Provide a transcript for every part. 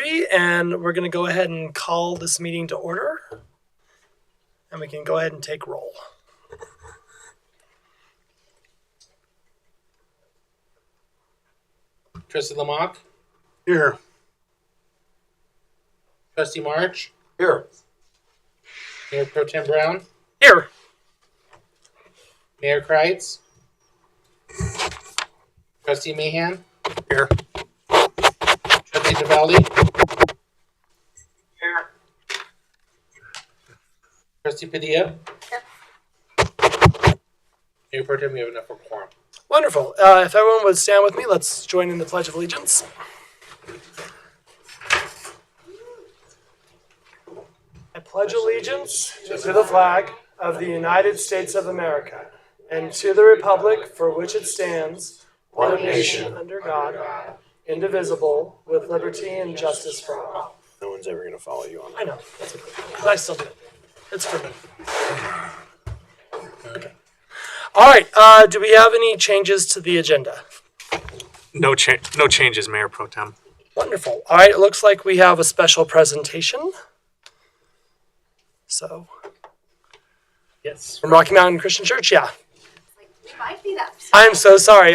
3, and we're going to go ahead and call this meeting to order. And we can go ahead and take roll. Trustee Lamont? Here. Trustee March? Here. Mayor Pro Tem Brown? Here. Mayor Kreitz? Trustee Mahan? Here. Trustee DeValdi? Here. Trustee Padilla? Here. Mayor Pro Tem, we have enough for quorum. Wonderful. If everyone would stand with me, let's join in the Pledge of Allegiance. I pledge allegiance to the flag of the United States of America and to the republic for which it stands, one nation under God, indivisible, with liberty and justice for all. No one's ever going to follow you on that. I know, that's okay. But I still do it. It's for me. Okay. All right, do we have any changes to the agenda? No changes, Mayor Pro Tem. Wonderful. All right, it looks like we have a special presentation. So, Yes. from Rocky Mountain Christian Church, yeah. We might be that. I'm so sorry.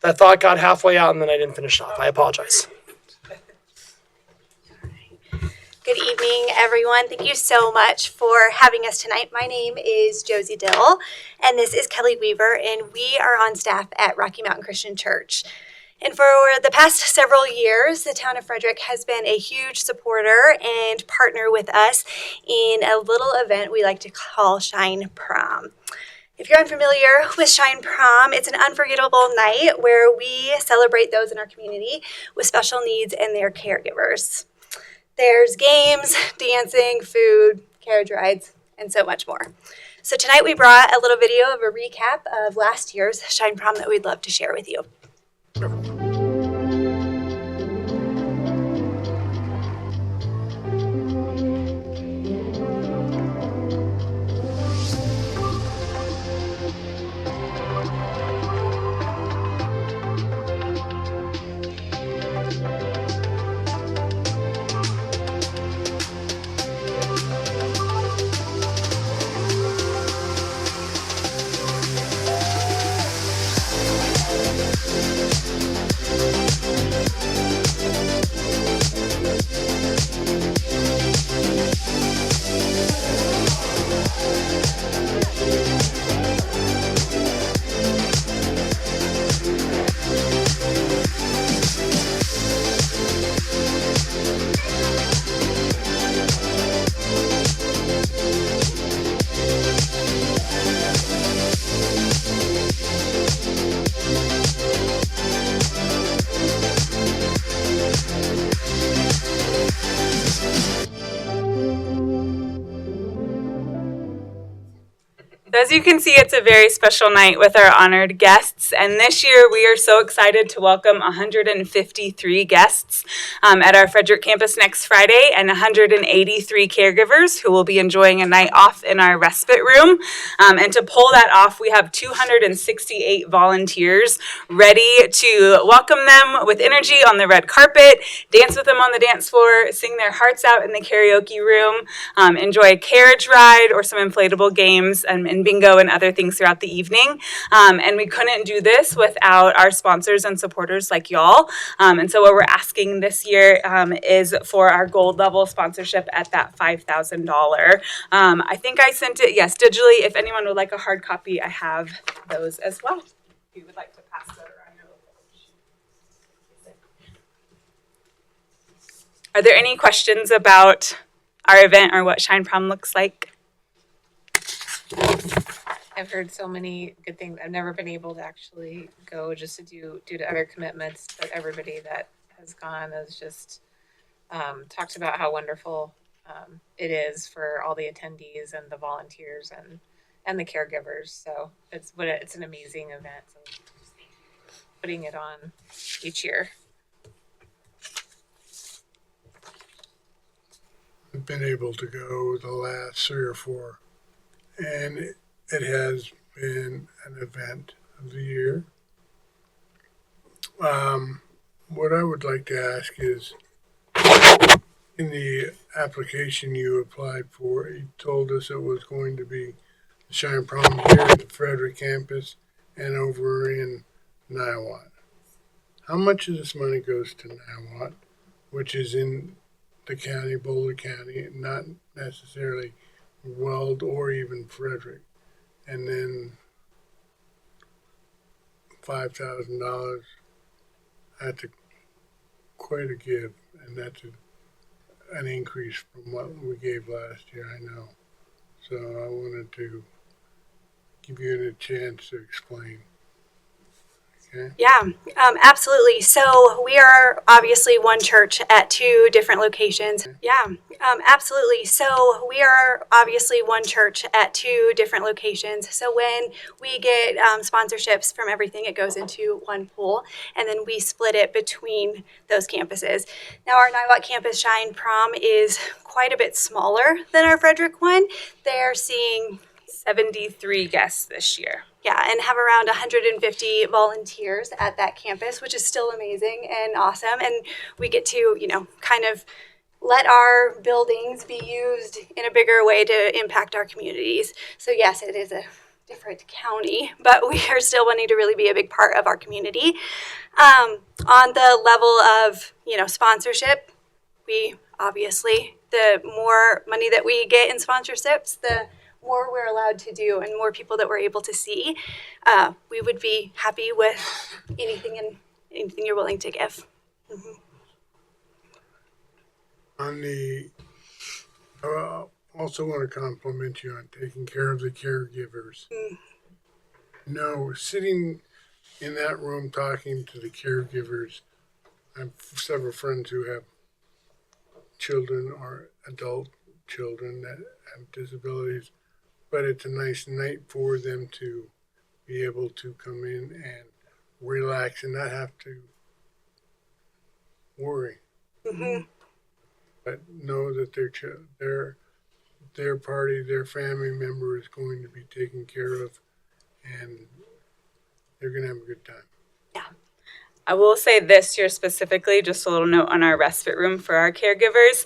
That thought got halfway out and then I didn't finish it off. I apologize. Good evening, everyone. Thank you so much for having us tonight. My name is Josie Dill, and this is Kelly Weaver, and we are on staff at Rocky Mountain Christian Church. And for the past several years, the town of Frederick has been a huge supporter and partner with us in a little event we like to call Shine Prom. If you're unfamiliar with Shine Prom, it's an unforgettable night where we celebrate those in our community with special needs and their caregivers. There's games, dancing, food, carriage rides, and so much more. So tonight we brought a little video of a recap of last year's Shine Prom that we'd love to share with you. As you can see, it's a very special night with our honored guests, and this year we are so excited to welcome 153 guests at our Frederick campus next Friday, and 183 caregivers who will be enjoying a night off in our respite room. And to pull that off, we have 268 volunteers ready to welcome them with energy on the red carpet, dance with them on the dance floor, sing their hearts out in the karaoke room, enjoy a carriage ride or some inflatable games, and bingo and other things throughout the evening. And we couldn't do this without our sponsors and supporters like y'all. And so what we're asking this year is for our gold level sponsorship at that $5,000. I think I sent it, yes, digitally. If anyone would like a hard copy, I have those as well. If you would like to pass that around your local. Are there any questions about our event or what Shine Prom looks like? I've heard so many good things. I've never been able to actually go just to due to other commitments, but everybody that has gone has just talked about how wonderful it is for all the attendees and the volunteers and the caregivers. So it's an amazing event. So putting it on each year. I've been able to go the last 3 or 4, and it has been an event of the year. What I would like to ask is, In the application you applied for, you told us it was going to be the Shine Prom here at the Frederick campus and over in Niwot. How much of this money goes to Niwot, which is in the county, Boulder County, not necessarily Weld or even Frederick? And then $5,000, that's quite a give, and that's an increase from what we gave last year, I know. So I wanted to give you a chance to explain. Okay? Yeah, absolutely. So we are obviously one church at two different locations. Yeah, absolutely. So we are obviously one church at two different locations. So when we get sponsorships from everything, it goes into one pool, and then we split it between those campuses. Now, our Niwot campus Shine Prom is quite a bit smaller than our Frederick one. They're seeing 73 guests this year. yeah, and have around 150 volunteers at that campus, which is still amazing and awesome. And we get to, kind of let our buildings be used in a bigger way to impact our communities. So yes, it is a different county, but we are still wanting to really be a big part of our community. On the level of, sponsorship, we obviously, the more money that we get in sponsorships, the more we're allowed to do and more people that we're able to see, we would be happy with anything you're willing to give. Mm-hmm. I also want to compliment you on taking care of the caregivers. No, sitting in that room talking to the caregivers, I have several friends who have children or adult children that have disabilities, but it's a nice night for them to be able to come in and relax and not have to worry. Mm-hmm. But know that their party, their family member is going to be taken care of, and they're going to have a good time. I will say this year specifically, just a little note on our respite room for our caregivers.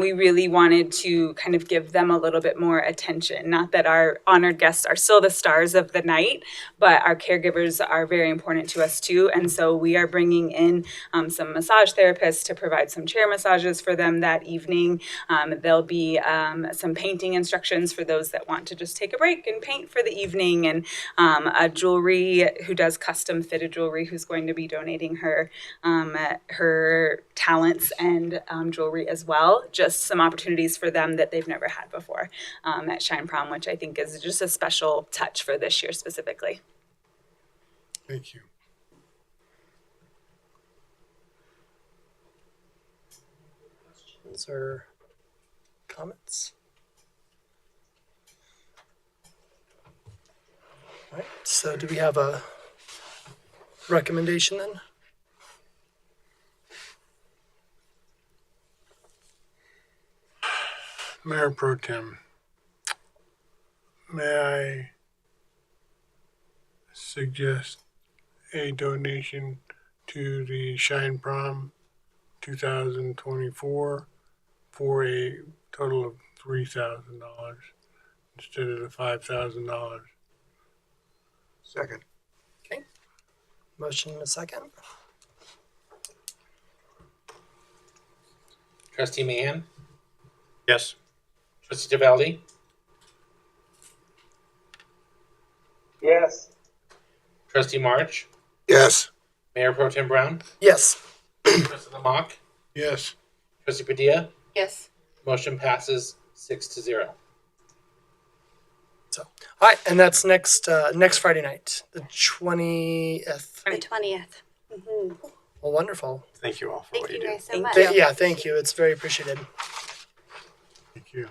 We really wanted to kind of give them a little bit more attention. Not that our honored guests are still the stars of the night, but our caregivers are very important to us too. And so we are bringing in some massage therapists to provide some chair massages for them that evening. There'll be some painting instructions for those that want to just take a break and paint for the evening, and a jewelry who does custom fitted jewelry who's going to be donating her talents and jewelry as well. Just some opportunities for them that they've never had before at Shine Prom, which I think is just a special touch for this year specifically. Thank you. Questions or comments? All right, so do we have a recommendation then? Mayor Pro Tem, may I suggest a donation to the Shine Prom 2024 for a total of $3,000 instead of the $5,000. Second. Motion and a second. Trustee Mahan, Yes. Trustee DeValdi, Yes. Trustee March, Yes. Mayor Pro Tem Brown, Yes. Trustee Lamont, Yes. Trustee Padilla. Yes. Motion passes 6-0. So, all right, and that's next Friday night, the 20th. The 20th. Mm-hmm. Well, wonderful. Thank you all for Thank what you you do. guys so much. Yeah, thank you. It's very appreciated. Thank you.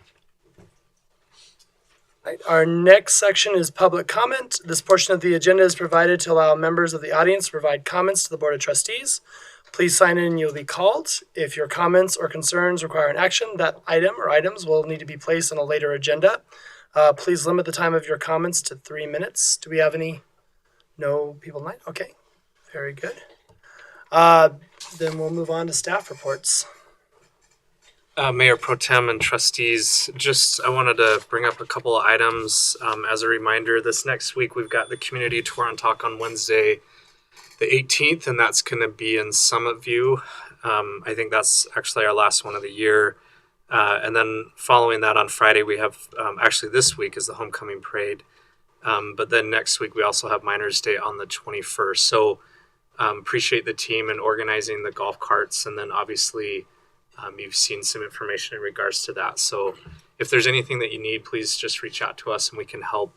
Right, our next section is public comment. This portion of the agenda is provided to allow members of the audience to provide comments to the Board of Trustees. Please sign in and you'll be called. If your comments or concerns require an action, that item or items will need to be placed on a later agenda. Please limit the time of your comments to 3 minutes. Do we have any? No people tonight? Okay, very good. Then we'll move on to staff reports. Mayor Pro Tem and trustees, I wanted to bring up a couple of items as a reminder. This next week, we've got the community tour and talk on Wednesday, the 18th, and that's going to be in Summit View. I think that's actually our last one of the year. And then following that on Friday, we have actually this week is the homecoming parade. But then next week, we also have Miners Day on the 21st. So appreciate the team in organizing the golf carts. And then obviously, you've seen some information in regards to that. So if there's anything that you need, please just reach out to us and we can help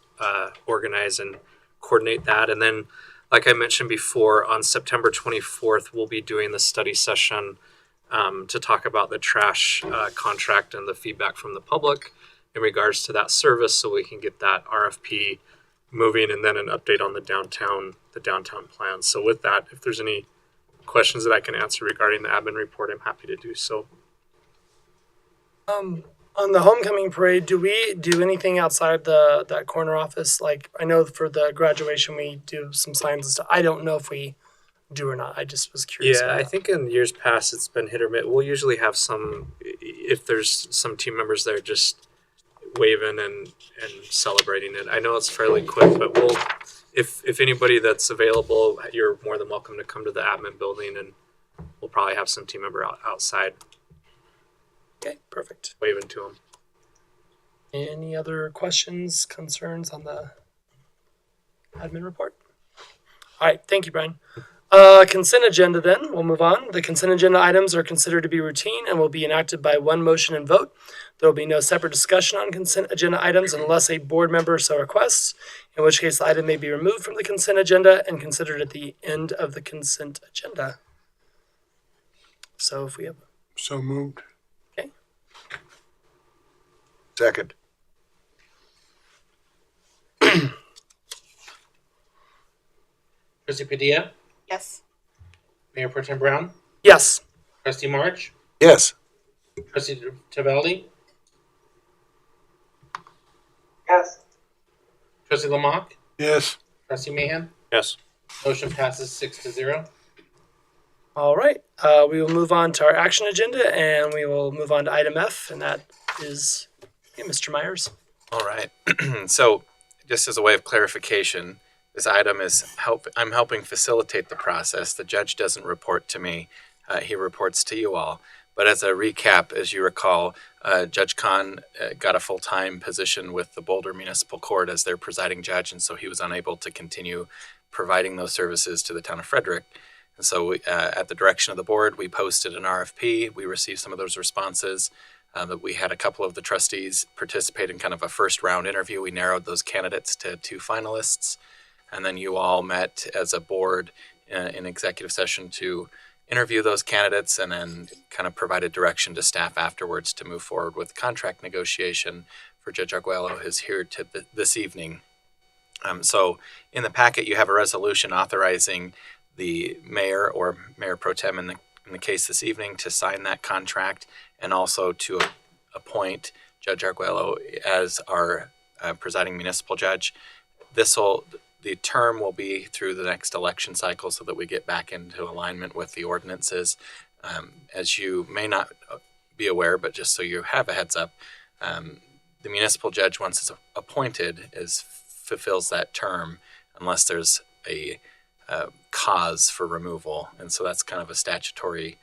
organize and coordinate that. And then, like I mentioned before, on September 24th, we'll be doing the study session to talk about the trash contract and the feedback from the public in regards to that service, so we can get that RFP moving, and then an update on the downtown plan. So with that, if there's any questions that I can answer regarding the admin report, I'm happy to do so. On the homecoming parade, do we do anything outside that corner office? Like, I know for the graduation we do some signs and stuff. I don't know if we do or not. I just was curious. Yeah, about I that. think in years past it's been hit or miss. We'll usually have some, if there's some team members there, just waving and celebrating it. I know it's fairly quick, but we'll, if anybody that's available, you're more than welcome to come to the admin building, and we'll probably have some team member outside Okay, perfect. waving to them. Any other questions, concerns on the admin report? All right, thank you, Brian. Consent agenda then, we'll move on. The consent agenda items are considered to be routine and will be enacted by one motion and vote. There will be no separate discussion on consent agenda items unless a board member so requests, in which case the item may be removed from the consent agenda and considered at the end of the consent agenda. So if we have, So moved. Second. Trustee Padilla, Yes. Mayor Pro Tem Brown, yes. Trustee March, Yes. Trustee Tavelli, Yes. Trustee Lamont, Yes. Trustee Mahan. Yes. Motion passes 6-0. All right, we will move on to our action agenda and we will move on to item F, and that is Mr. Myers. All right. So, just as a way of clarification, this item is I'm helping facilitate the process. The judge doesn't report to me; he reports to you all. But as a recap, as you recall, Judge Kahn got a full-time position with the Boulder Municipal Court as their presiding judge, and so he was unable to continue providing those services to the town of Frederick. And so, at the direction of the board, we posted an RFP. We received some of those responses. We had a couple of the trustees participate in kind of a first round interview. We narrowed those candidates to 2 finalists. And then you all met as a board in executive session to interview those candidates, and then kind of provided direction to staff afterwards to move forward with contract negotiation for Judge Arguello, who's here this evening. So in the packet, you have a resolution authorizing the mayor or mayor pro tem in the case this evening to sign that contract, and also to appoint Judge Arguello as our presiding municipal judge. The term will be through the next election cycle, so that we get back into alignment with the ordinances. As you may not be aware, but just so you have a heads up, the municipal judge, once it's appointed, fulfills that term unless there's a cause for removal. And so that's kind of a statutory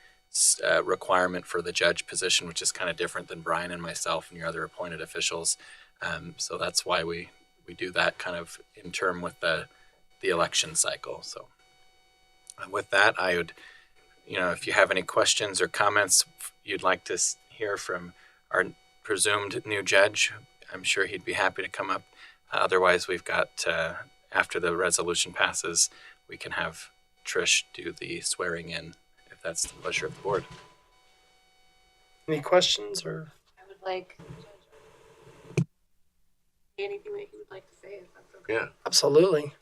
requirement for the judge position, which is kind of different than Brian and myself and your other appointed officials. So that's why we do that kind of in term with the election cycle. So with that, I would, if you have any questions or comments you'd like to hear from our presumed new judge, I'm sure he'd be happy to come up. Otherwise, we've got, after the resolution passes, we can have Trish do the swearing in, if that's the pleasure of the board. Any questions or? I would like anything that you would like to say, if that's okay. Yeah. Absolutely.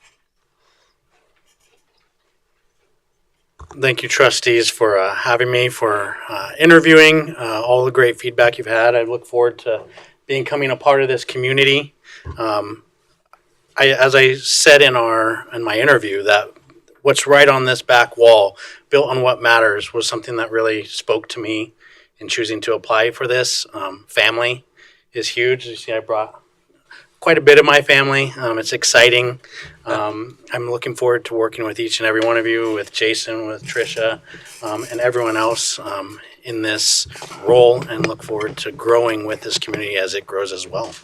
Thank you, trustees, for having me, for interviewing, all the great feedback you've had. I look forward to becoming a part of this community. As I said in my interview, that what's right on this back wall, built on what matters, was something that really spoke to me in choosing to apply for this. Family is huge. You see, I brought quite a bit of my family. It's exciting. I'm looking forward to working with each and every one of you, with Jason, with Trisha, and everyone else in this role, and look forward to growing with this community as it grows as well.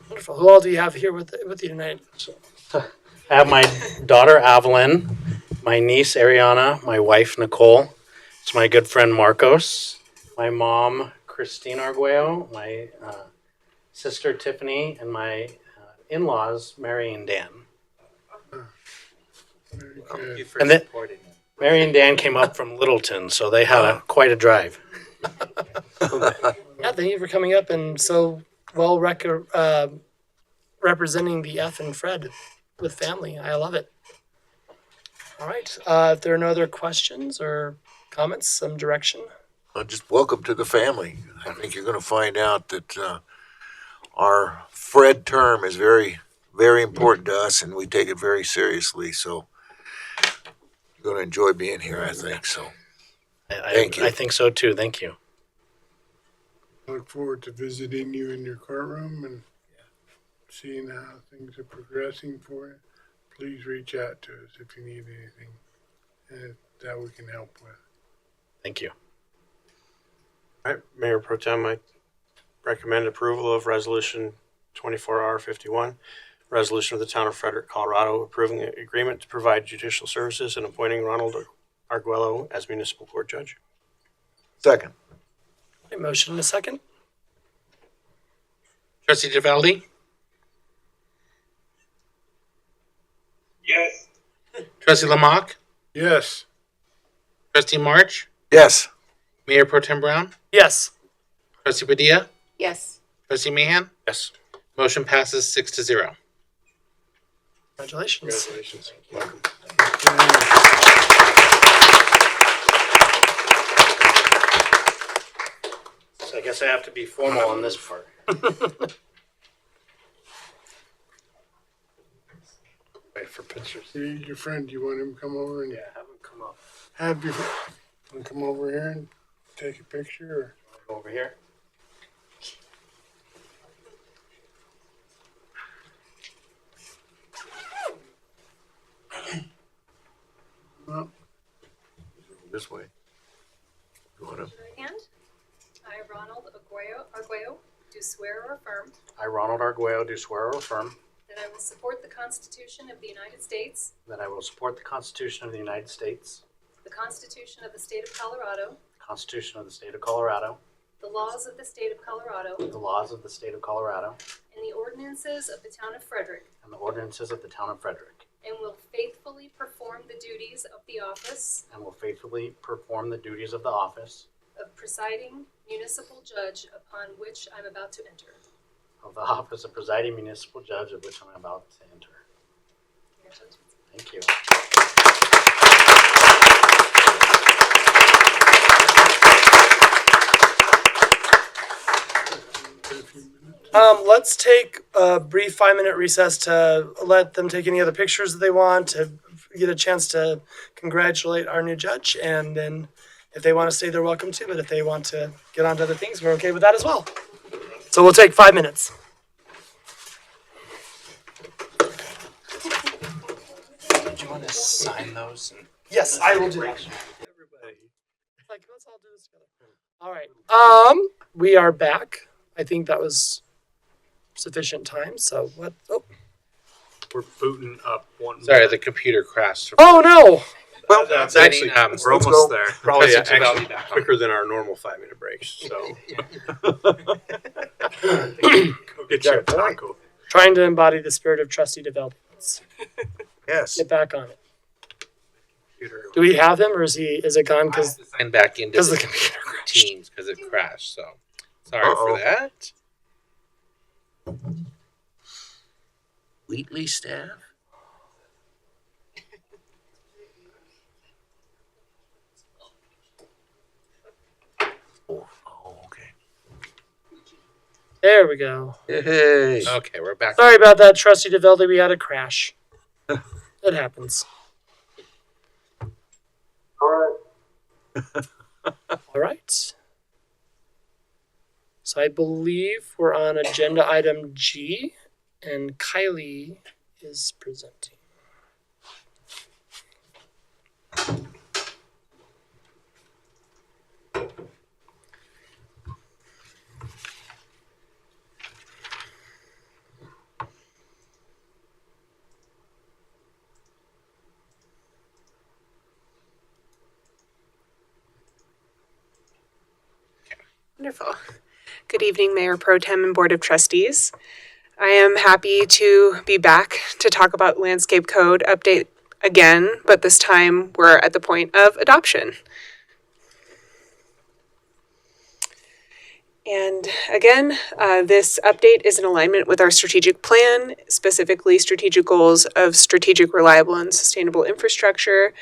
Wonderful. Who all do you have here with you tonight? I have my daughter, Evelyn, my niece, Ariana, my wife, Nicole. It's my good friend, Marcos, my mom, Christine Arguello, my sister, Tiffany, and my in-laws, Mary and Dan. Very Thank you good. for And then- supporting it. Mary and Dan came up from Littleton, so they had quite a drive. Yeah, thank you for coming up and so well representing the F and Fred with family. I love it. All right. If there are no other questions or comments, some direction. Just welcome to the family. I think you're going to find out that our Fred term is very, very important to us, and we take it very seriously. So you're going to enjoy being here, I think. So Thank you. I think so too. Thank you. I look forward to visiting you in your courtroom and seeing how things are progressing for you. Please reach out to us if you need anything that we can help with. Thank you. All right, Mayor Pro Tem, I recommend approval of Resolution 24R51, resolution of the Town of Frederick, Colorado, approving an agreement to provide judicial services and appointing Ronald Arguello as municipal court judge. second. A motion and a second. Trustee DeValdi? Yes. Trustee Lamont? Yes. Trustee March? Yes. Mayor Pro Tem Brown? Yes. Trustee Padilla? Yes. Trustee Meehan? Yes. Motion passes 6-0. Congratulations. Congratulations. Welcome. So I guess I have to be formal on this part. Wait for pictures. See your friend, do you want him to come over and Yeah, have them come up. have you want to come over here and take a picture? Go over here. Well, This way. You want to? Right hand. I, Ronald Arguello, do swear or affirm I, Ronald Arguello, do swear or affirm that I will support the Constitution of the United States, that I will support the Constitution of the United States, the Constitution of the State of Colorado, the Constitution of the State of Colorado, the laws of the State of Colorado, the laws of the State of Colorado, and the ordinances of the Town of Frederick, and the ordinances of the Town of Frederick, and will faithfully perform the duties of the office and will faithfully perform the duties of the office of presiding municipal judge upon which I'm about to enter. of the office of presiding municipal judge of which I'm about to enter. Congratulations. Thank you. Let's take a brief 5-minute recess to let them take any other pictures that they want, to get a chance to congratulate our new judge. And then if they want to stay, they're welcome to. But if they want to get on to other things, we're okay with that as well. So we'll take 5 minutes. Do you want to sign those? Yes, I will do that. Everybody. Like, let's all do this together. All right. We are back. I think that was sufficient time. So what? Oh, We're booting up one. Sorry, the computer crashed. oh no! Well, That's Exciting, actually, let's we're go. almost there. Probably Trustee Tabelli actually back on. quicker than our normal 5-minute breaks. So go get your taco. Trying to embody the spirit of trustee development. Let's Yes. get back on it. Computer. Do we have him, or is it gone? I have Because to sign back into the the computer crashed. Teams because it crashed. So sorry Uh-oh. for that. Wheatley staff. Oh, okay. There we go. Hey. Okay, we're back. Sorry about that, trustee Develdi. We had a crash. It happens. All right. All right. So I believe we're on agenda item G, and Kylie is presenting. Wonderful. Good evening, Mayor Pro Tem and Board of Trustees. I am happy to be back to talk about landscape code update again, but this time we're at the point of adoption. And again, this update is in alignment with our strategic plan, specifically strategic goals of strategic, reliable, and sustainable infrastructure,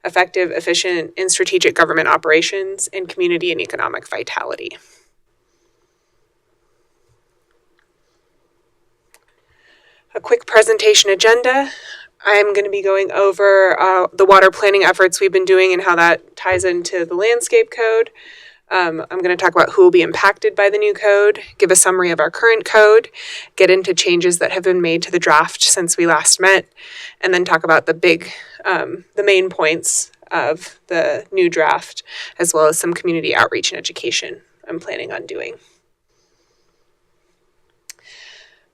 effective, efficient, and strategic government operations, and community and economic vitality. A quick presentation agenda. I'm going to be going over the water planning efforts we've been doing and how that ties into the landscape code. I'm going to talk about who will be impacted by the new code, give a summary of our current code, get into changes that have been made to the draft since we last met, and then talk about the main points of the new draft, as well as some community outreach and education I'm planning on doing.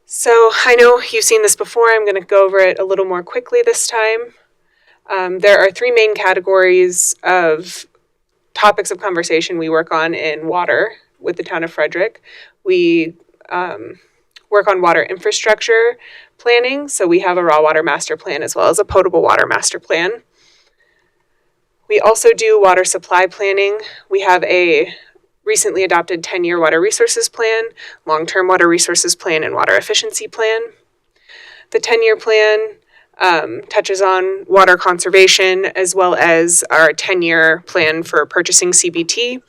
So I know you've seen this before. I'm going to go over it a little more quickly this time. There are three main categories of topics of conversation we work on in water with the town of Frederick. We work on water infrastructure planning. So we have a raw water master plan as well as a potable water master plan. We also do water supply planning. We have a recently adopted 10-year water resources plan, long-term water resources plan, and water efficiency plan. The 10-year plan touches on water conservation as well as our 10-year plan for purchasing CBT.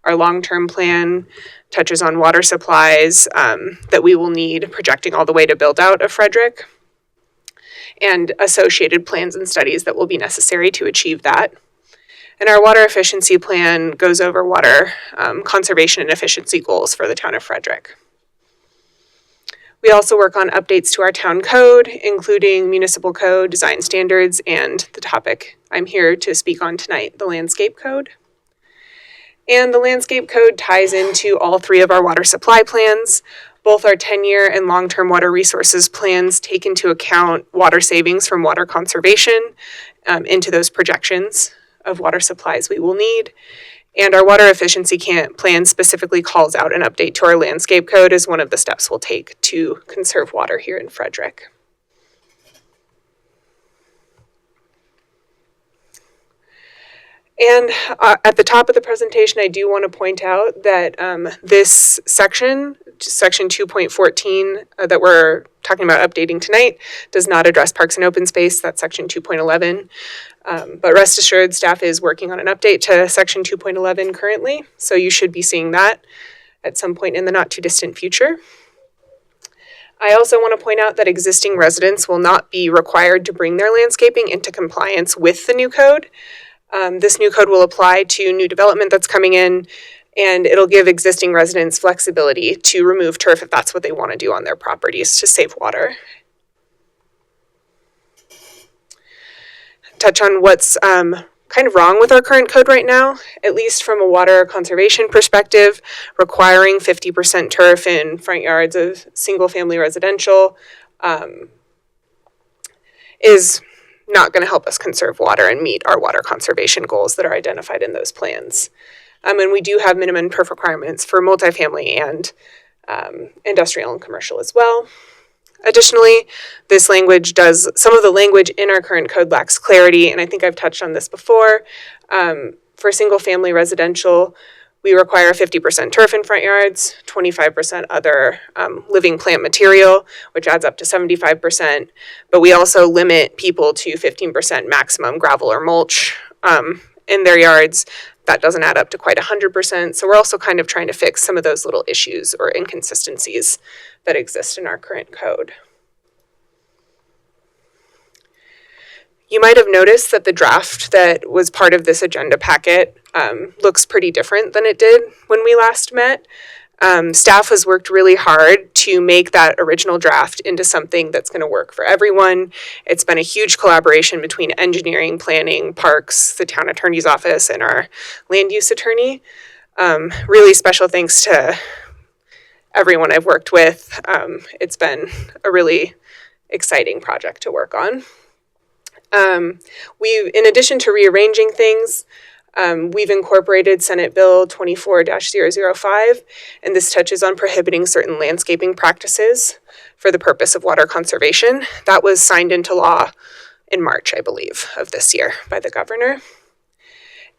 Our long-term plan touches on water supplies that we will need projecting all the way to build out of Frederick and associated plans and studies that will be necessary to achieve that. And our water efficiency plan goes over water conservation and efficiency goals for the town of Frederick. We also work on updates to our town code, including municipal code, design standards, and the topic I'm here to speak on tonight, the landscape code. And the landscape code ties into all three of our water supply plans. Both our 10-year and long-term water resources plans take into account water savings from water conservation into those projections of water supplies we will need. And our water efficiency plan specifically calls out an update to our landscape code as one of the steps we'll take to conserve water here in Frederick. And at the top of the presentation, I do want to point out that this section 2.14 that we're talking about updating tonight, does not address parks and open space. That's section 2.11. But rest assured, staff is working on an update to section 2.11 currently, so you should be seeing that at some point in the not too distant future. I also want to point out that existing residents will not be required to bring their landscaping into compliance with the new code. This new code will apply to new development that's coming in, and it'll give existing residents flexibility to remove turf if that's what they want to do on their properties to save water. Touch on what's kind of wrong with our current code right now, at least from a water conservation perspective. Requiring 50% turf in front yards of single-family residential is not going to help us conserve water and meet our water conservation goals that are identified in those plans. And we do have minimum turf requirements for multifamily and industrial and commercial as well. Additionally, some of the language in our current code lacks clarity, and I think I've touched on this before. For single-family residential, we require 50% turf in front yards, 25% other living plant material, which adds up to 75%. But we also limit people to 15% maximum gravel or mulch in their yards. That doesn't add up to quite 100%. So we're also kind of trying to fix some of those little issues or inconsistencies that exist in our current code. You might have noticed that the draft that was part of this agenda packet looks pretty different than it did when we last met. Staff has worked really hard to make that original draft into something that's going to work for everyone. It's been a huge collaboration between engineering, planning, parks, the town attorney's office, and our land use attorney. Really special thanks to everyone I've worked with. It's been a really exciting project to work on. In addition to rearranging things, we've incorporated Senate Bill 24-005, and this touches on prohibiting certain landscaping practices for the purpose of water conservation. That was signed into law in March, I believe, of this year by the governor.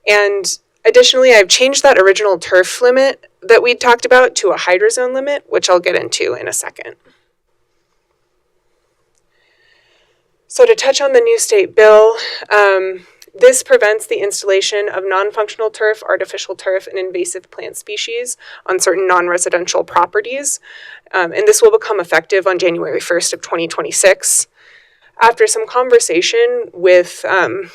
And additionally, I've changed that original turf limit that we talked about to a hydrozone limit, which I'll get into in a second. So to touch on the new state bill, this prevents the installation of non-functional turf, artificial turf, and invasive plant species on certain non-residential properties. And this will become effective on January 1st of 2026. After some conversation with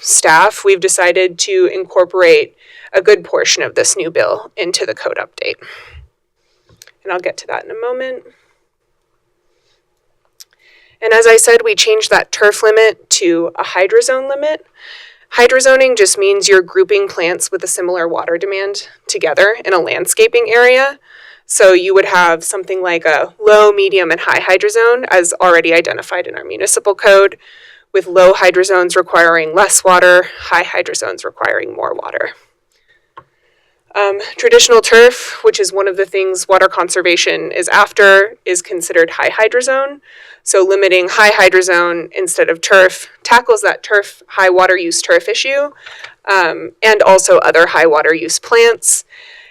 staff, we've decided to incorporate a good portion of this new bill into the code update. And I'll get to that in a moment. And as I said, we changed that turf limit to a hydrozone limit. Hydrozoning just means you're grouping plants with a similar water demand together in a landscaping area. So you would have something like a low, medium, and high hydrozone as already identified in our municipal code, with low hydrozones requiring less water, high hydrozones requiring more water. Traditional turf, which is one of the things water conservation is after, is considered high hydrozone. So limiting high hydrozone instead of turf tackles that turf, high water use turf issue, and also other high water use plants.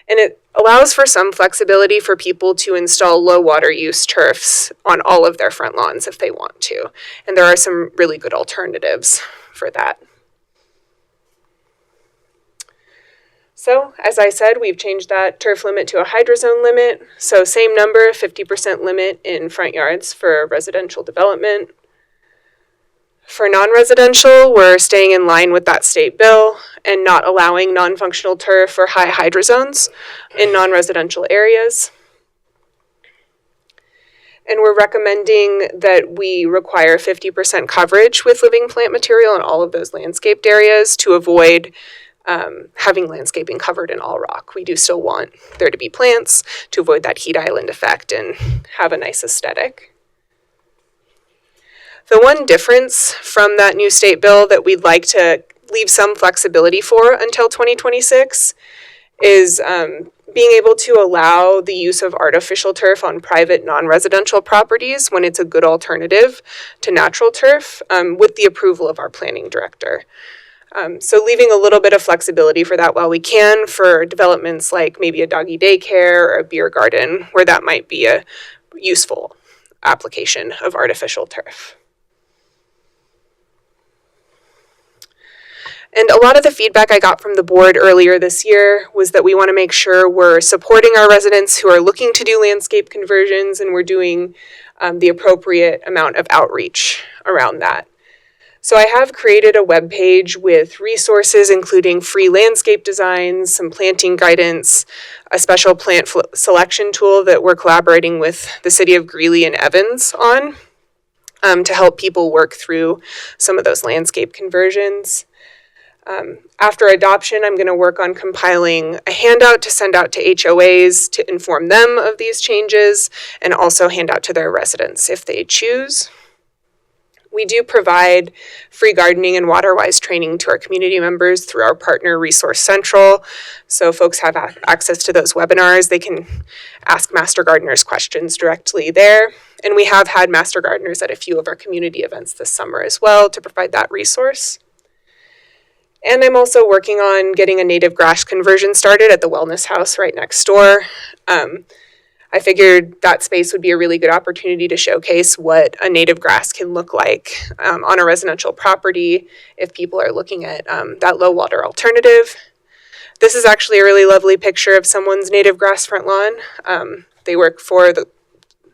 And it allows for some flexibility for people to install low water use turfs on all of their front lawns if they want to. And there are some really good alternatives for that. So, as I said, we've changed that turf limit to a hydrozone limit. So same number, 50% limit in front yards for residential development. For non-residential, we're staying in line with that state bill and not allowing non-functional turf or high hydrozones in non-residential areas. And we're recommending that we require 50% coverage with living plant material in all of those landscaped areas to avoid having landscaping covered in all rock. We do still want there to be plants to avoid that heat island effect and have a nice aesthetic. The one difference from that new state bill that we'd like to leave some flexibility for until 2026 is being able to allow the use of artificial turf on private non-residential properties when it's a good alternative to natural turf with the approval of our planning director. So leaving a little bit of flexibility for that while we can for developments like maybe a doggy daycare or a beer garden where that might be a useful application of artificial turf. And a lot of the feedback I got from the board earlier this year was that we want to make sure we're supporting our residents who are looking to do landscape conversions and we're doing the appropriate amount of outreach around that. So I have created a web page with resources including free landscape designs, some planting guidance, a special plant selection tool that we're collaborating with the city of Greeley and Evans on to help people work through some of those landscape conversions. After adoption, I'm going to work on compiling a handout to send out to HOAs to inform them of these changes and also hand out to their residents if they choose. We do provide free gardening and water-wise training to our community members through our partner Resource Central. So folks have access to those webinars. They can ask Master Gardeners questions directly there. And we have had Master Gardeners at a few of our community events this summer as well to provide that resource. And I'm also working on getting a native grass conversion started at the Wellness House right next door. I figured that space would be a really good opportunity to showcase what a native grass can look like on a residential property if people are looking at that low water alternative. This is actually a really lovely picture of someone's native grass front lawn. They work for the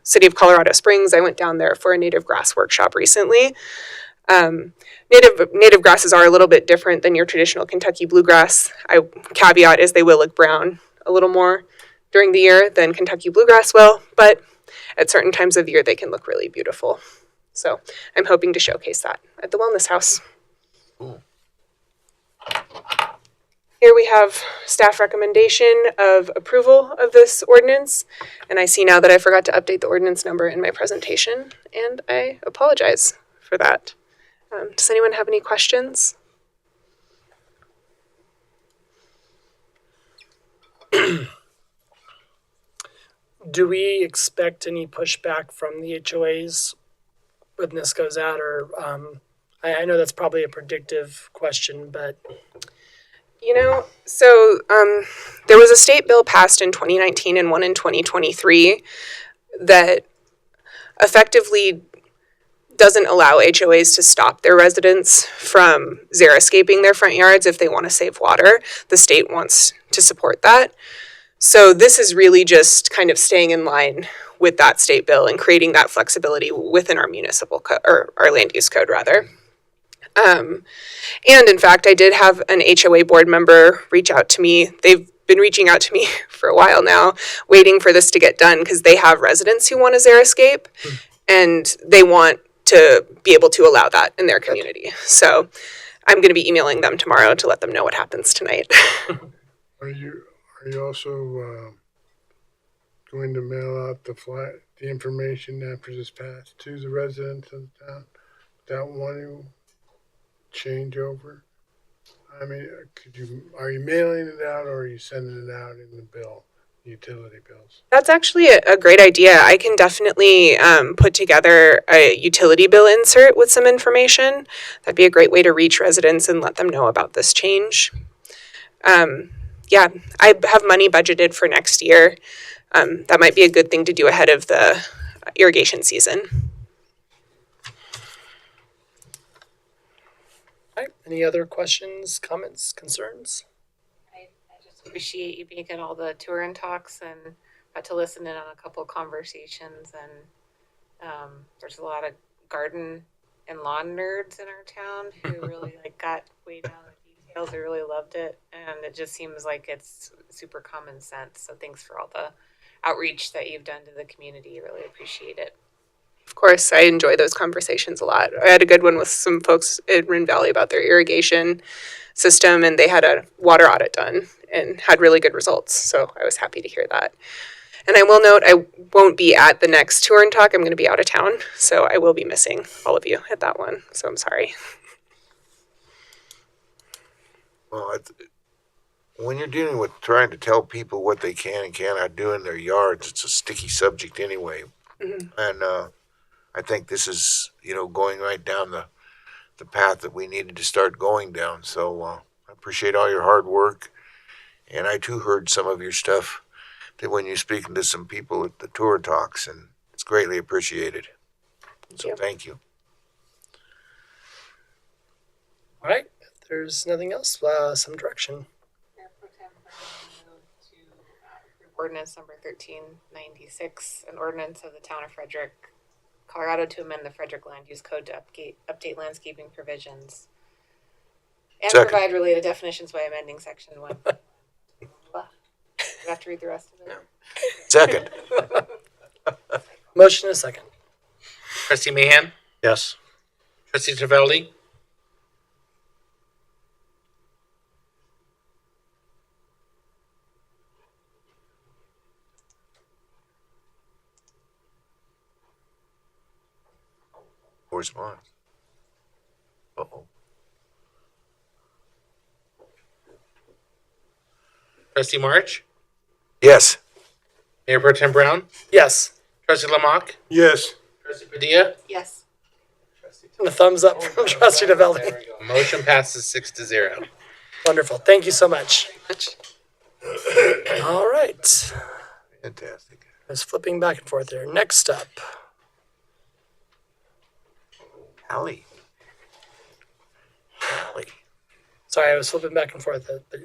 City of Colorado Springs. I went down there for a native grass workshop recently. Native grasses are a little bit different than your traditional Kentucky bluegrass. Caveat is they will look brown a little more during the year than Kentucky bluegrass will, but at certain times of year they can look really beautiful. So I'm hoping to showcase that at the Wellness House. Cool. Here we have staff recommendation of approval of this ordinance. And I see now that I forgot to update the ordinance number in my presentation, and I apologize for that. Does anyone have any questions? Do we expect any pushback from the HOAs when this goes out, or I know that's probably a predictive question, but There was a state bill passed in 2019 and one in 2023 that effectively doesn't allow HOAs to stop their residents from xeriscaping their front yards if they want to save water. The state wants to support that. So this is really just kind of staying in line with that state bill and creating that flexibility within our municipal code, or our land use code rather. And in fact, I did have an HOA board member reach out to me. They've been reaching out to me for a while now, waiting for this to get done because they have residents who want to xeriscape and they want to be able to allow that in their community. So I'm going to be emailing them tomorrow to let them know what happens tonight. Are you also going to mail out the information after this passed to the residents of the town that want to change over? I mean, are you mailing it out or are you sending it out in the bill, utility bills? That's actually a great idea. I can definitely put together a utility bill insert with some information. That'd be a great way to reach residents and let them know about this change. Yeah, I have money budgeted for next year. That might be a good thing to do ahead of the irrigation season. all right, any other questions, comments, concerns? I just appreciate you being at all the tour and talks and got to listen in on a couple conversations. And there's a lot of garden and lawn nerds in our town who really got way down the details. I really loved it, and it just seems like it's super common sense. So thanks for all the outreach that you've done to the community. Really appreciate it. Of course, I enjoy those conversations a lot. I had a good one with some folks in Rin Valley about their irrigation system, and they had a water audit done and had really good results. So I was happy to hear that. And I will note, I won't be at the next tour and talk. I'm going to be out of town, so I will be missing all of you at that one. So I'm sorry. Well, when you're dealing with trying to tell people what they can and cannot do in their yards, it's a sticky subject anyway. Mm-hmm. And I think this is, going right down the path that we needed to start going down. So I appreciate all your hard work. And I too heard some of your stuff that when you're speaking to some people at the tour talks, and it's greatly appreciated. So thank you. All right, if there's nothing else, some direction. Ordinance number 1396, an ordinance of the town of Frederick, Colorado, to amend the Frederick Land Use Code to update landscaping provisions and Second. provide related definitions by amending section 1. You have to read the rest of it. Second. Motion and a second. Trustee Mahan? Yes. Trustee Trivedi? Correspondence. Uh-oh. Trustee March? Yes. Mayor Pro Tem Brown? Yes, Trustee Lamont? Yes. Trustee Padilla? Yes. and a thumbs up from Trustee DeVelli. Motion passes 6-0. Wonderful, thank you so much. All right, Fantastic. I was flipping back and forth there. Next up, Allie. sorry, I was flipping back and forth. But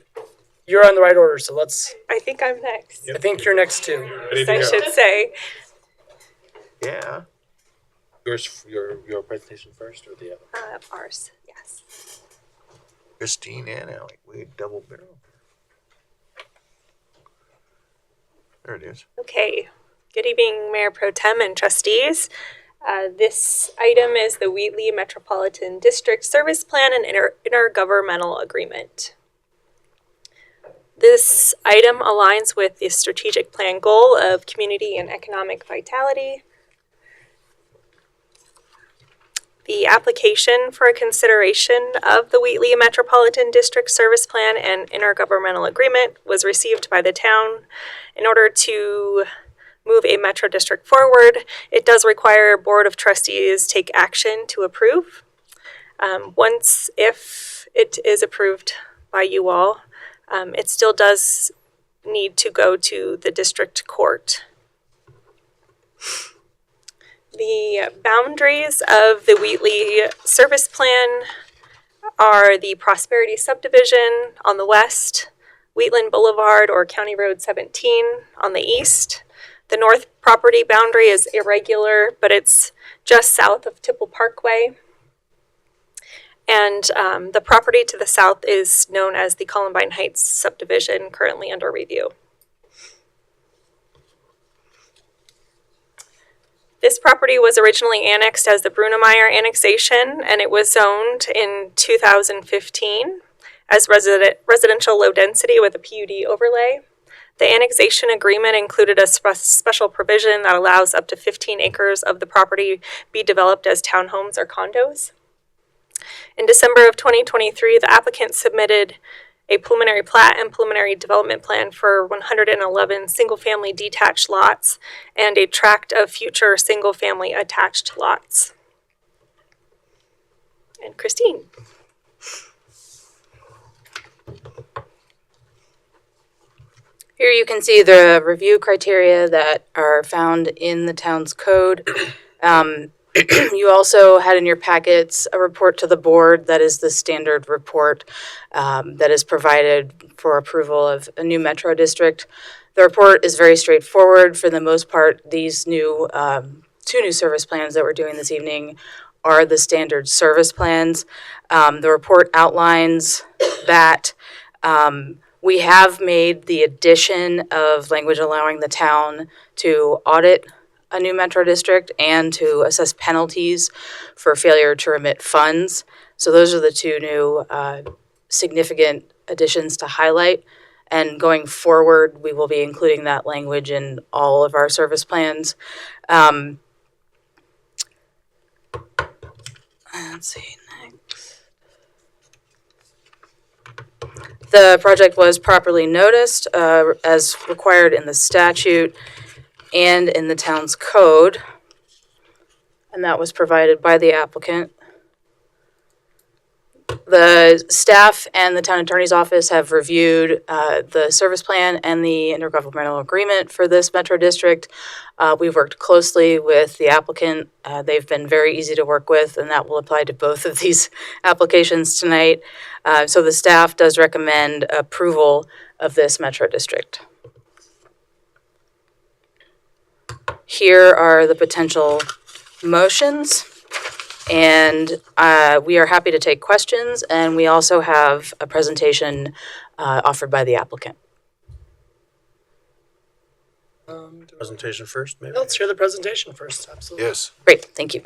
you're on the right order, so let's. I think I'm next. I think you're next too. I should say. Yeah. Your presentation first or the other? Ours, yes. Christine and Allie, we double barrel. There it is. Okay. Good evening, Mayor Pro Tem and trustees. This item is the Wheatley Metropolitan District Service Plan and Intergovernmental Agreement. This item aligns with the strategic plan goal of community and economic vitality. The application for a consideration of the Wheatley Metropolitan District Service Plan and Intergovernmental Agreement was received by the town. In order to move a metro district forward, it does require a board of trustees take action to approve. If it is approved by you all, it still does need to go to the district court. The boundaries of the Wheatley Service Plan are the Prosperity Subdivision on the west, Wheatland Boulevard or County Road 17 on the east. The north property boundary is irregular, but it's just south of Tipple Parkway. And the property to the south is known as the Columbine Heights subdivision, currently under review. This property was originally annexed as the Brunemeyer annexation, and it was zoned in 2015 as residential low density with a PUD overlay. The annexation agreement included a special provision that allows up to 15 acres of the property be developed as townhomes or condos. In December of 2023, the applicant submitted a preliminary plat and preliminary development plan for 111 single-family detached lots and a tract of future single-family attached lots. And Christine. Here you can see the review criteria that are found in the town's code. You also had in your packets a report to the board that is the standard report that is provided for approval of a new metro district. The report is very straightforward. For the most part, these two new service plans that we're doing this evening are the standard service plans. The report outlines that we have made the addition of language allowing the town to audit a new metro district and to assess penalties for failure to remit funds. So those are the two new significant additions to highlight. And going forward, we will be including that language in all of our service plans. Let's see, next. The project was properly noticed as required in the statute and in the town's code, and that was provided by the applicant. The staff and the town attorney's office have reviewed the service plan and the intergovernmental agreement for this metro district. We've worked closely with the applicant. They've been very easy to work with, and that will apply to both of these applications tonight. So the staff does recommend approval of this metro district. Here are the potential motions, and we are happy to take questions, and we also have a presentation offered by the applicant. Presentation first, maybe? Let's hear the presentation first, absolutely. Yes. Great, thank you.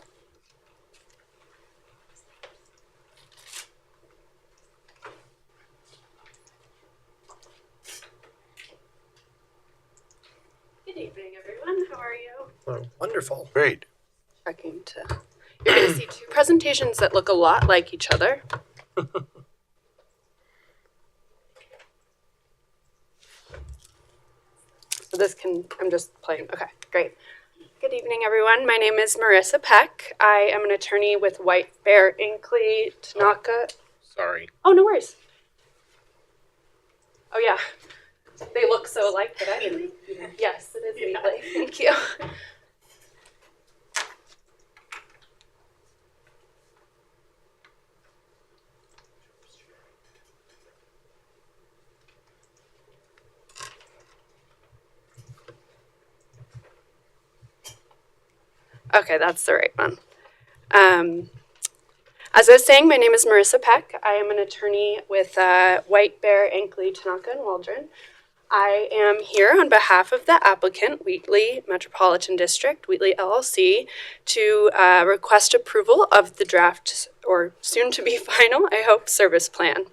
Good evening, everyone. How are you? Wonderful. Great. Checking to. You're going to see two presentations that look a lot like each other. So this can, I'm just playing. Okay, great. Good evening, everyone. My name is Marissa Peck. I am an attorney with White Bear Inkley Tanaka. Sorry. Oh, no worries. Oh, yeah. They look so alike that I didn't. Yes, it is Inkley. Thank you. Okay, that's the right one. As I was saying, my name is Marissa Peck. I am an attorney with White Bear, Ankley, Tanaka, and Waldron. I am here on behalf of the applicant, Wheatley Metropolitan District, Wheatley LLC, to request approval of the draft, or soon to be final, I hope, service plan.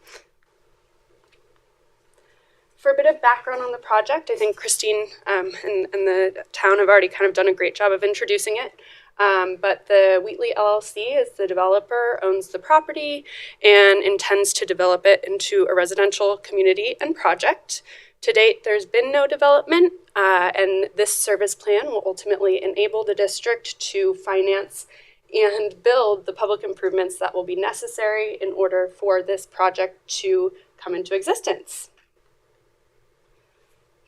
For a bit of background on the project, I think Christine and the town have already kind of done a great job of introducing it. But the Wheatley LLC is the developer, owns the property, and intends to develop it into a residential community and project. To date, there's been no development, and this service plan will ultimately enable the district to finance and build the public improvements that will be necessary in order for this project to come into existence.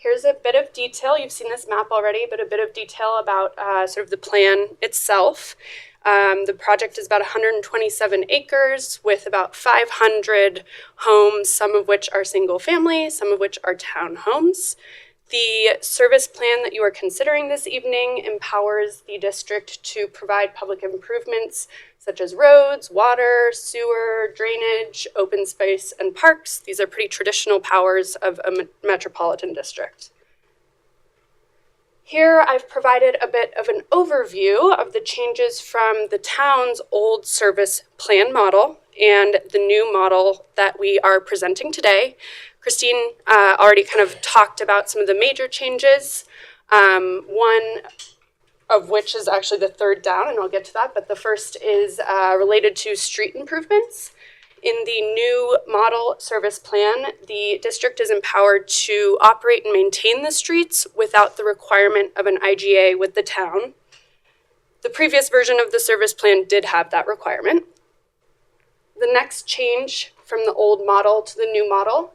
Here's a bit of detail. You've seen this map already, but a bit of detail about sort of the plan itself. The project is about 127 acres with about 500 homes, some of which are single family, some of which are townhomes. The service plan that you are considering this evening empowers the district to provide public improvements such as roads, water, sewer, drainage, open space, and parks. These are pretty traditional powers of a metropolitan district. Here I've provided a bit of an overview of the changes from the town's old service plan model and the new model that we are presenting today. Christine already kind of talked about some of the major changes, one of which is actually the third down, and I'll get to that, but the first is related to street improvements. In the new model service plan, the district is empowered to operate and maintain the streets without the requirement of an IGA with the town. The previous version of the service plan did have that requirement. The next change from the old model to the new model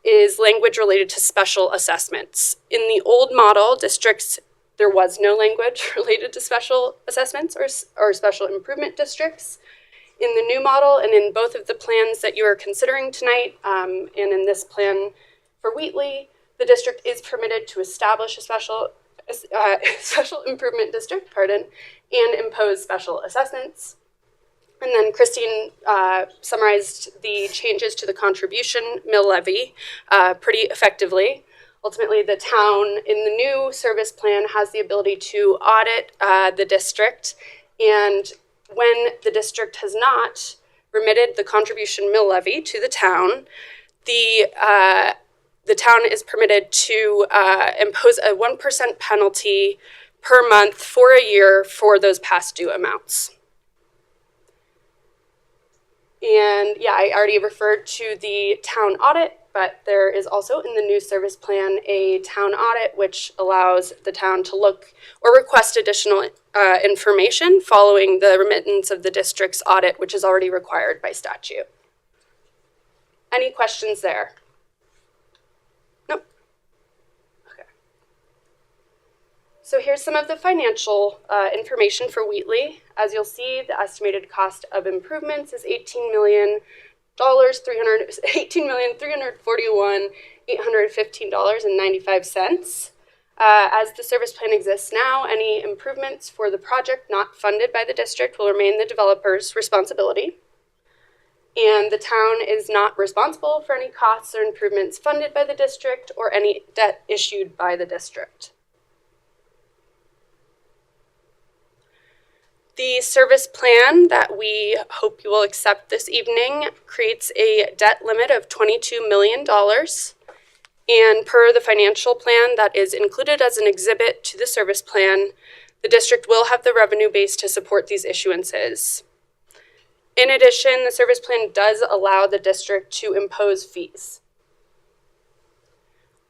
is language related to special assessments. In the old model, districts, there was no language related to special assessments or special improvement districts. In the new model and in both of the plans that you are considering tonight, and in this plan for Wheatley, the district is permitted to establish a special improvement district, and impose special assessments. And then Christine summarized the changes to the contribution mill levy pretty effectively. Ultimately, the town in the new service plan has the ability to audit the district, and when the district has not remitted the contribution mill levy to the town, the town is permitted to impose a 1% penalty per month for a year for those past due amounts. And yeah, I already referred to the town audit, but there is also in the new service plan a town audit which allows the town to look or request additional information following the remittance of the district's audit, which is already required by statute. Any questions there? Nope. Okay. So here's some of the financial information for Wheatley. As you'll see, the estimated cost of improvements is $18,341,815.95. As the service plan exists now, any improvements for the project not funded by the district will remain the developer's responsibility. And the town is not responsible for any costs or improvements funded by the district or any debt issued by the district. The service plan that we hope you will accept this evening creates a debt limit of $22 million. And per the financial plan that is included as an exhibit to the service plan, the district will have the revenue base to support these issuances. In addition, the service plan does allow the district to impose fees.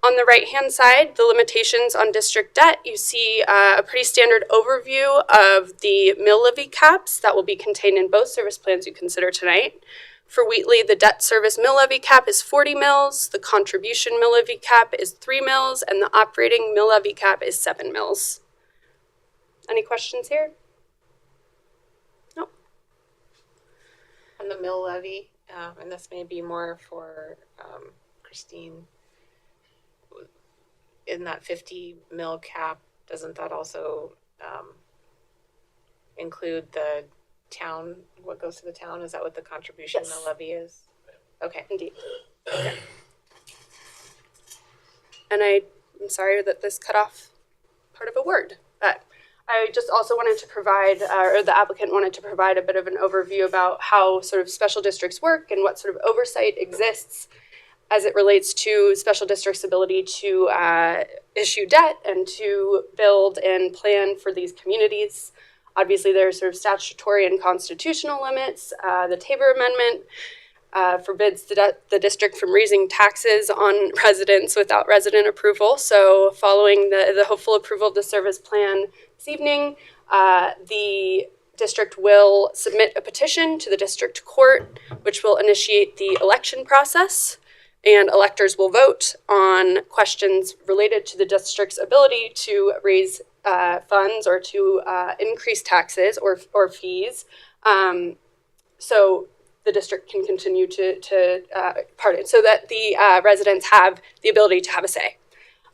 On the right-hand side, the limitations on district debt, you see a pretty standard overview of the mill levy caps that will be contained in both service plans you consider tonight. For Wheatley, the debt service mill levy cap is 40 mills, the contribution mill levy cap is 3 mills, and the operating mill levy cap is 7 mills. Any questions here? No. On the mill levy, and this may be more for Christine, in that 50 mil cap, doesn't that also include the town, what goes to the town? Is that what the contribution, Yes. the levy is? Okay. Indeed. And I'm sorry that this cut off part of a word, but I just also wanted to provide, or the applicant wanted to provide a bit of an overview about how sort of special districts work and what sort of oversight exists as it relates to special districts' ability to issue debt and to build and plan for these communities. Obviously, there are sort of statutory and constitutional limits. The Tabor Amendment forbids the district from raising taxes on residents without resident approval. So following the hopeful approval of the service plan this evening, the district will submit a petition to the district court, which will initiate the election process. And electors will vote on questions related to the district's ability to raise funds or to increase taxes or fees. So the district can continue to so that the residents have the ability to have a say.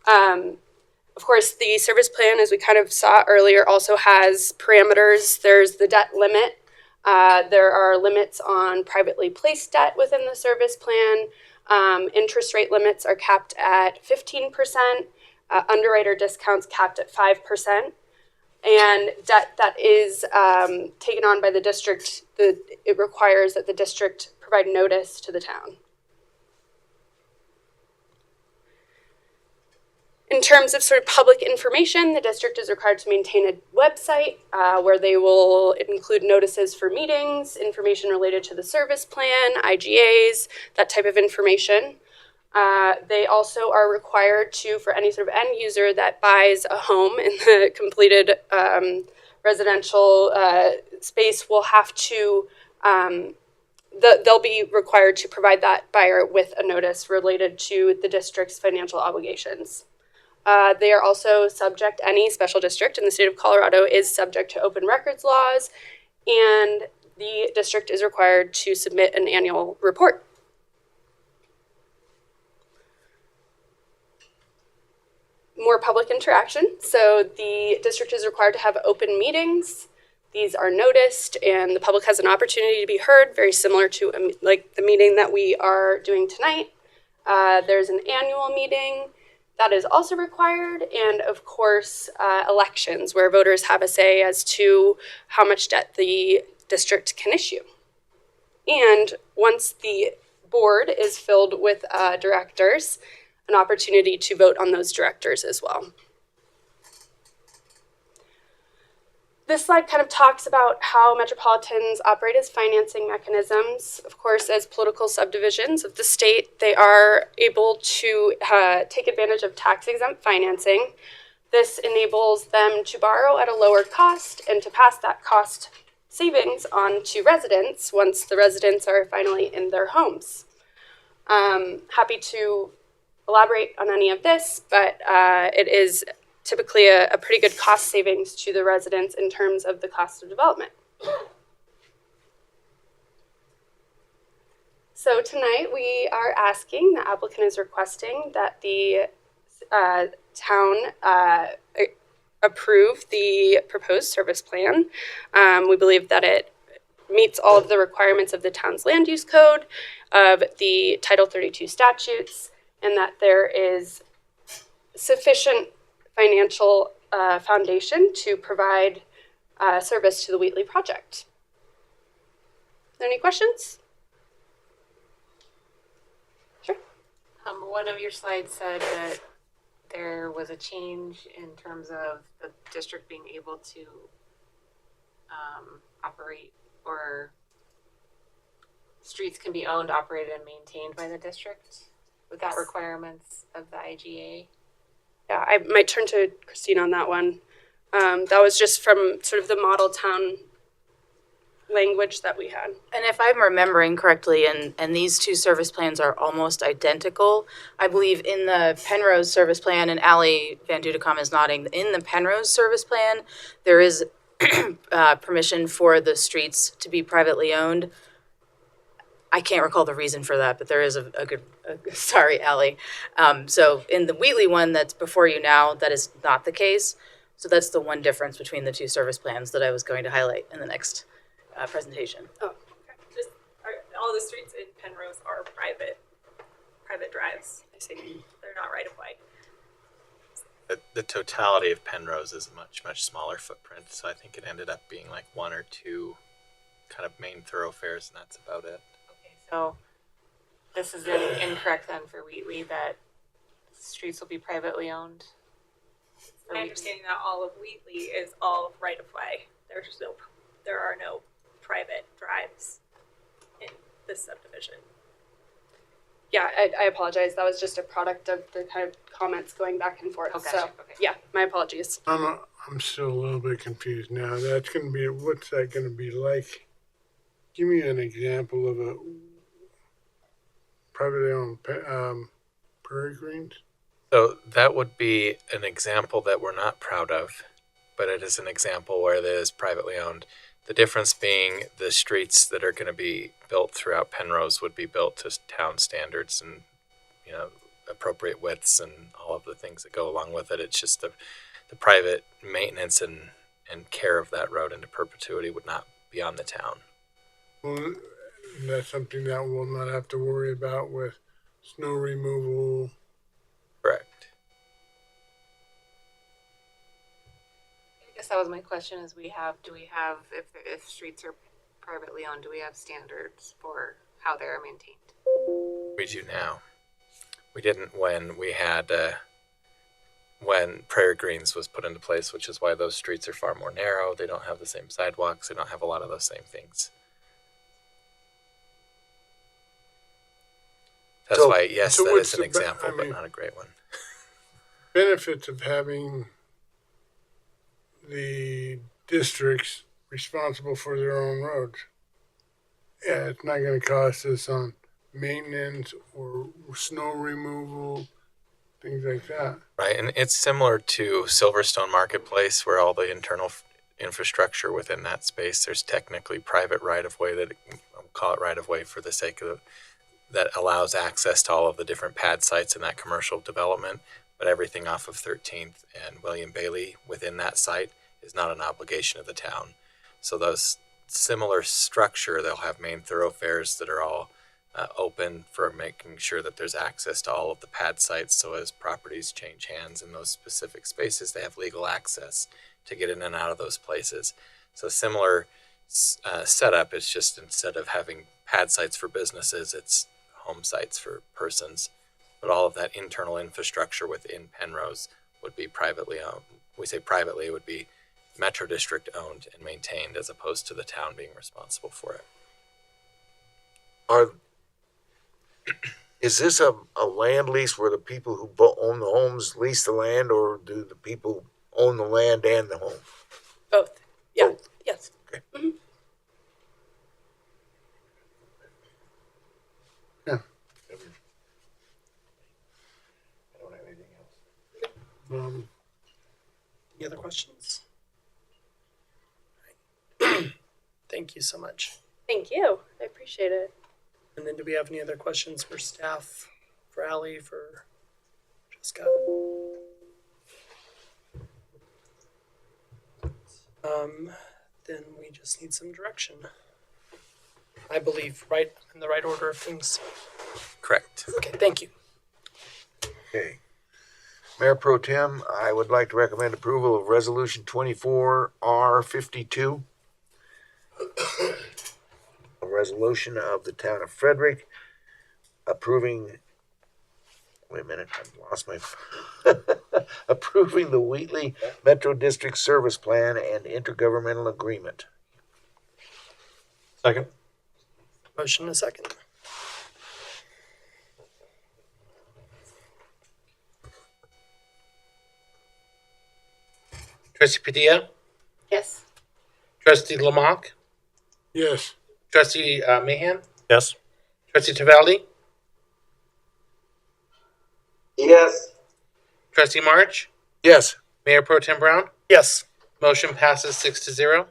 Of course, the service plan, as we kind of saw earlier, also has parameters. There's the debt limit. There are limits on privately placed debt within the service plan. Interest rate limits are capped at 15%. Underwriter discounts capped at 5%. And debt that is taken on by the district, it requires that the district provide notice to the town. In terms of sort of public information, the district is required to maintain a website where they will include notices for meetings, information related to the service plan, IGAs, that type of information. They also are required to, for any sort of end user that buys a home in the completed residential space, will have to, they'll be required to provide that buyer with a notice related to the district's financial obligations. They are also subject, any special district in the state of Colorado is subject to open records laws, and the district is required to submit an annual report. More public interaction. So the district is required to have open meetings. These are noticed and the public has an opportunity to be heard, very similar to like the meeting that we are doing tonight. There's an annual meeting that is also required, and of course elections where voters have a say as to how much debt the district can issue. And once the board is filled with directors, an opportunity to vote on those directors as well. This slide kind of talks about how metropolitans operate as financing mechanisms. Of course, as political subdivisions of the state, they are able to take advantage of tax-exempt financing. This enables them to borrow at a lower cost and to pass that cost savings on to residents once the residents are finally in their homes. Happy to elaborate on any of this, but it is typically a pretty good cost savings to the residents in terms of the cost of development. So tonight we are asking, the applicant is requesting that the town approve the proposed service plan. We believe that it meets all of the requirements of the town's land use code, of the Title 32 statutes, and that there is sufficient financial foundation to provide service to the Wheatley project. Are there any questions? Sure. One of your slides said that there was a change in terms of the district being able to operate, or streets can be owned, operated, and maintained by the district without requirements of the IGA. Yeah, I might turn to Christine on that one. That was just from sort of the model town language that we had. And if I'm remembering correctly, and these two service plans are almost identical, I believe in the Penrose service plan, and Allie Van Dudecom is nodding, in the Penrose service plan, there is permission for the streets to be privately owned. I can't recall the reason for that, but there is a good, sorry, Allie. So in the Wheatley one that's before you now, that is not the case. So that's the one difference between the two service plans that I was going to highlight in the next presentation. Just all the streets in Penrose are private drives. I see. They're not right of way. The totality of Penrose is a much smaller footprint, so I think it ended up being like one or two kind of main thoroughfares, and that's about it. Okay, so this is incorrect then for Wheatley, that streets will be privately owned? My understanding that all of Wheatley is all right of way. There are no private drives in this subdivision. Yeah, I apologize. That was just a product of the kind of comments going back and forth. Oh, gotcha. So, Okay. yeah, my apologies. I'm still a little bit confused now. That's going to be, what's that going to be like? Give me an example of a privately owned prairie greens. So that would be an example that we're not proud of, but it is an example where it is privately owned. The difference being the streets that are going to be built throughout Penrose would be built to town standards and, appropriate widths and all of the things that go along with it. It's just the private maintenance and care of that road into perpetuity would not be on the town. Well, that's something that we'll not have to worry about with snow removal. Correct. I guess that was my question, is if streets are privately owned, do we have standards for how they're maintained? We do now. We didn't when we had when Prairie Greens was put into place, which is why those streets are far more narrow. They don't have the same sidewalks. They don't have a lot of those same things. That's why, yes, so that what's is an the example, but not a great one. Benefits of having the districts responsible for their own roads. Yeah, it's not going to cost us on maintenance or snow removal, things like that. Right, and it's similar to Silverstone Marketplace, where all the internal infrastructure within that space, there's technically private right-of-way that, I'll call it right-of-way for the sake of that allows access to all of the different pad sites in that commercial development, but everything off of 13th and William Bailey within that site is not an obligation of the town. So those similar structure, they'll have main thoroughfares that are all open for making sure that there's access to all of the pad sites. So as properties change hands in those specific spaces, they have legal access to get in and out of those places. So similar setup, it's just instead of having pad sites for businesses, it's home sites for persons. But all of that internal infrastructure within Penrose would be privately owned. We say privately, it would be Metro District owned and maintained, as opposed to the town being responsible for it. Is this a land lease where the people who own the homes lease the land, or do the people own the land and the home? Both. Yeah. Both. Yes. Okay. Mm-hmm. Yeah. I don't have anything else. Any other questions? Thank you so much. Thank you. I appreciate it. And then do we have any other questions for staff, for Allie, for Jessica? Then we just need some direction. I believe, right, in the right order of things. Correct. Okay, thank you. Okay. Mayor Pro Tem, I would like to recommend approval of Resolution 24R52. A resolution of the town of Frederick approving, wait a minute, I've lost my, approving the Wheatley Metro District Service Plan and Intergovernmental Agreement. Second. Motion and a second. Trustee Padilla? Yes. Trustee Lamock? Yes. Trustee Mahan? Yes. Trustee Tavaldi? Yes. Trustee March? Yes. Mayor Pro Tem Brown? Yes. Motion passes 6-0.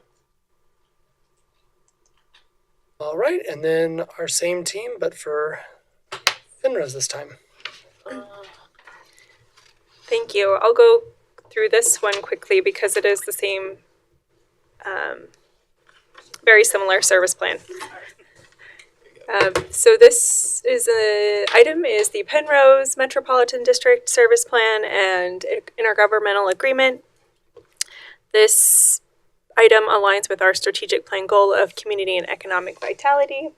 All right, and then our same team, but for FINRA's this time. Thank you. I'll go through this one quickly because it is the same very similar service plan. So this is item is the Penrose Metropolitan District Service Plan and Intergovernmental Agreement. This item aligns with our strategic plan goal of community and economic vitality.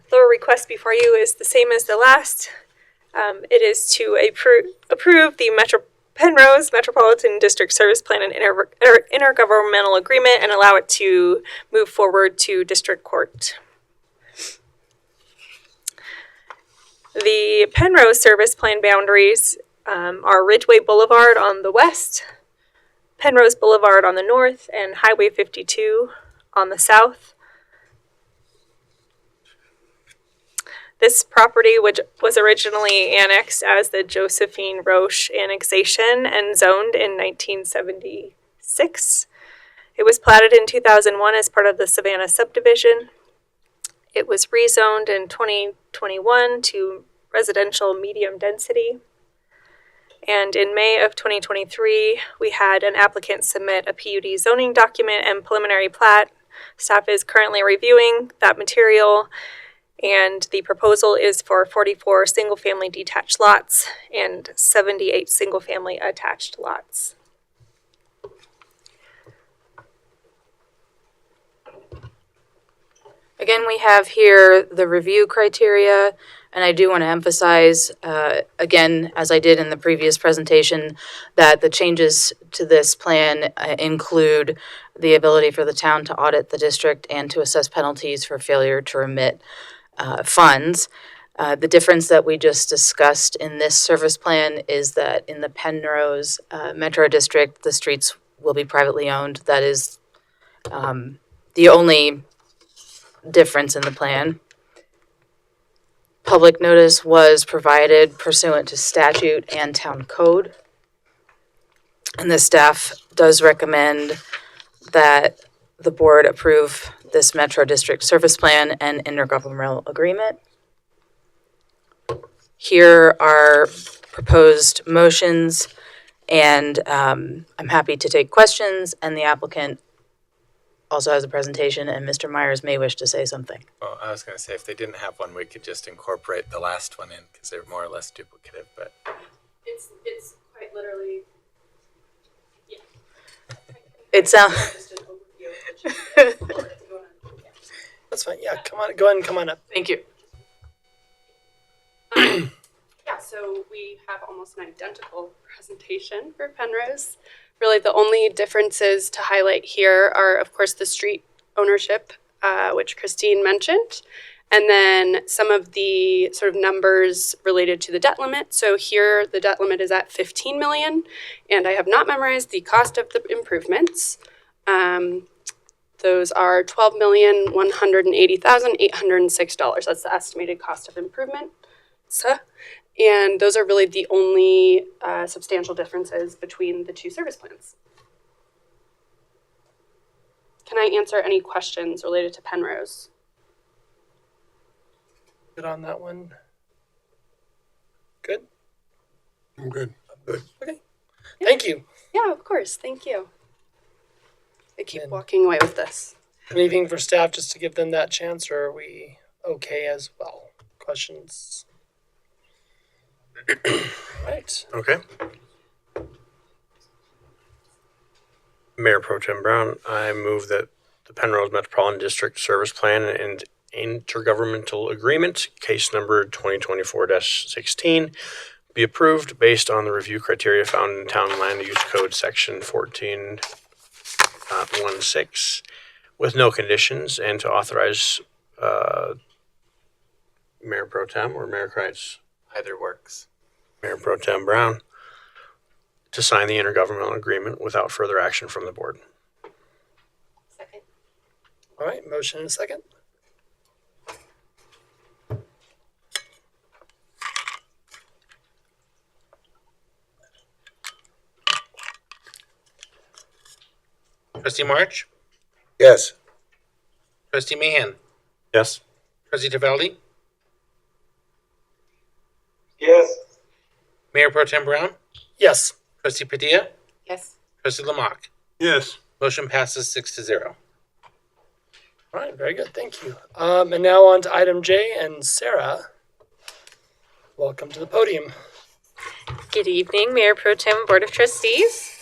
The request before you is the same as the last. It is to approve the Penrose Metropolitan District Service Plan and Intergovernmental Agreement and allow it to move forward to District Court. The Penrose Service Plan boundaries are Ridgeway Boulevard on the west, Penrose Boulevard on the north, and Highway 52 on the south. This property, which was originally annexed as the Josephine Roche annexation and zoned in 1976. It was platted in 2001 as part of the Savannah subdivision. It was rezoned in 2021 to residential medium density. And in May of 2023, we had an applicant submit a PUD zoning document and preliminary plat. Staff is currently reviewing that material, and the proposal is for 44 single-family detached lots and 78 single-family attached lots. Again, we have here the review criteria, and I do want to emphasize, again, as I did in the previous presentation, that the changes to this plan include the ability for the town to audit the district and to assess penalties for failure to remit funds. The difference that we just discussed in this service plan is that in the Penrose Metro District, the streets will be privately owned. That is the only difference in the plan. Public notice was provided pursuant to statute and town code. And the staff does recommend that the board approve this Metro District Service Plan and Intergovernmental Agreement. Here are proposed motions, and I'm happy to take questions, and the applicant also has a presentation, and Mr. Myers may wish to say something. Well, I was going to say, if they didn't have one, we could just incorporate the last one in because they're more or less duplicative. But It's quite literally, yeah. It sounds. Just an overview. That's fine. Yeah, come on. Go ahead and come on up. Thank you. Yeah, so we have almost an identical presentation for Penrose. Really, the only differences to highlight here are, of course, the street ownership, which Christine mentioned, and then some of the sort of numbers related to the debt limit. So here, the debt limit is at 15 million, and I have not memorized the cost of the improvements. Those are $12,180,806. That's the estimated cost of improvement. And those are really the only substantial differences between the two service plans. Can I answer any questions related to Penrose? Good on that one. Good? I'm good. Okay. Thank you. Yeah, of course. Thank you. I keep And- walking away with this. Anything for staff just to give them that chance, or are we okay as well? Questions? Right. Okay. Mayor Pro Tem Brown, I move that the Penrose Metropolitan District Service Plan and Intergovernmental Agreement, case number 2024-16, be approved based on the review criteria found in Town Land Use Code Section 14.16, with no conditions, and to authorize Mayor Pro Tem or Mayor Kreitz, either works. Mayor Pro Tem Brown, to sign the intergovernmental agreement without further action from the board. Second. All right. Motion and a second. Trustee March? Yes. Trustee Mahan? Yes. Trustee Tavelli? Yes. Mayor Pro Tem Brown? Yes. Trustee Padilla? Yes. Trustee Lamont? Yes. Motion passes 6-0. All right, very good. Thank you. And now on to item J, and Sarah, welcome to the podium. Good evening, Mayor Pro Tem, Board of Trustees.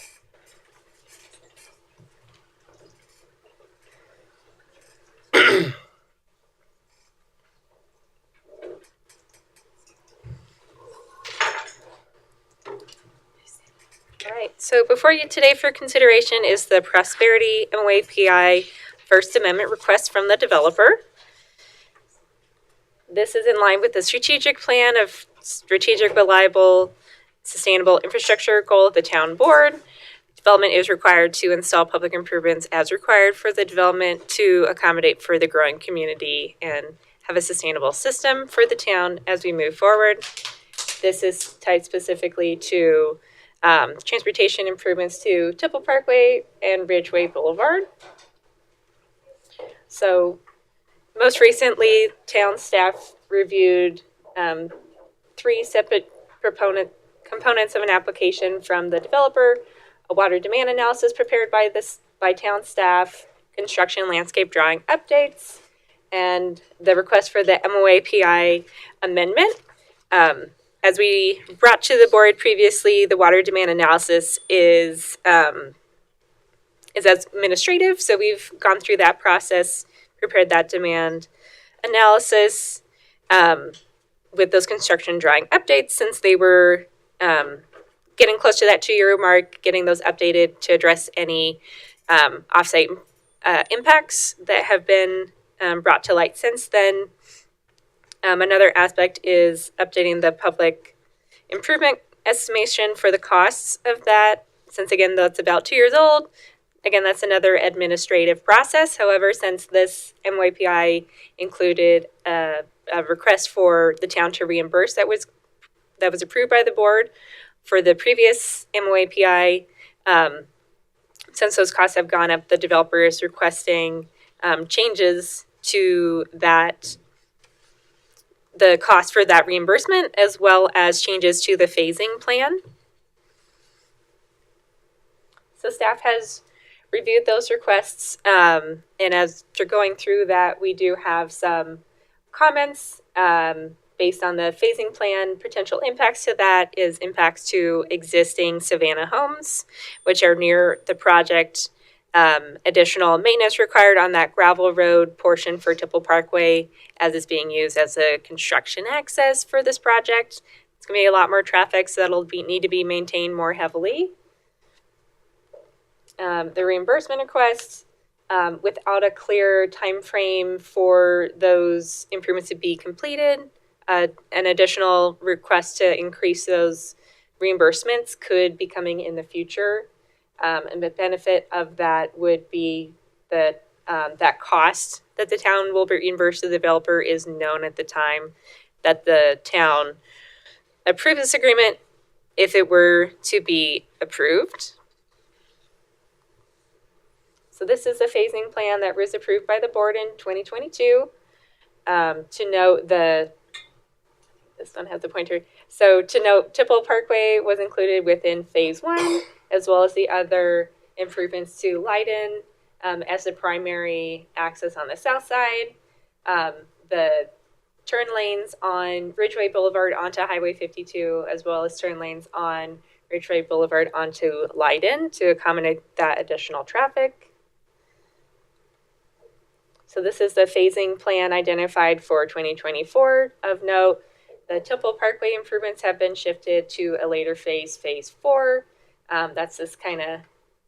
All right, so before you today for consideration is the Prosperity MOAPI First Amendment request from the developer. This is in line with the strategic plan of strategic, reliable, sustainable infrastructure goal of the town board. Development is required to install public improvements as required for the development to accommodate for the growing community and have a sustainable system for the town as we move forward. This is tied specifically to transportation improvements to Tipple Parkway and Ridgeway Boulevard. So most recently, town staff reviewed 3 separate components of an application from the developer, a water demand analysis prepared by town staff, construction landscape drawing updates, and the request for the MOAPI amendment. As we brought to the board previously, the water demand analysis is administrative, so we've gone through that process, prepared that demand analysis with those construction drawing updates since they were getting close to that 2-year mark, getting those updated to address any offsite impacts that have been brought to light since then. Another aspect is updating the public improvement estimation for the costs of that. Since again, that's about 2 years old. Again, that's another administrative process. However, since this MOAPI included a request for the town to reimburse that was approved by the board for the previous MOAPI, since those costs have gone up, the developer is requesting changes to that, the cost for that reimbursement, as well as changes to the phasing plan. So staff has reviewed those requests, and as you're going through that, we do have some comments based on the phasing plan. Potential impacts to that is impacts to existing Savannah homes, which are near the project. Additional maintenance required on that gravel road portion for Tipple Parkway as it's being used as a construction access for this project. It's going to be a lot more traffic, so that'll need to be maintained more heavily. The reimbursement request, without a clear time frame for those improvements to be completed, an additional request to increase those reimbursements could be coming in the future. And the benefit of that would be that that cost that the town will reimburse the developer is known at the time that the town approves this agreement, if it were to be approved. So this is a phasing plan that was approved by the board in 2022. To note this one has a pointer. So to note, Tipple Parkway was included within phase 1, as well as the other improvements to Leiden as the primary access on the south side. The turn lanes on Ridgeway Boulevard onto Highway 52, as well as turn lanes on Ridgeway Boulevard onto Leiden to accommodate that additional traffic. So this is the phasing plan identified for 2024. Of note, the Tipple Parkway improvements have been shifted to a later phase, phase 4. That's this kind of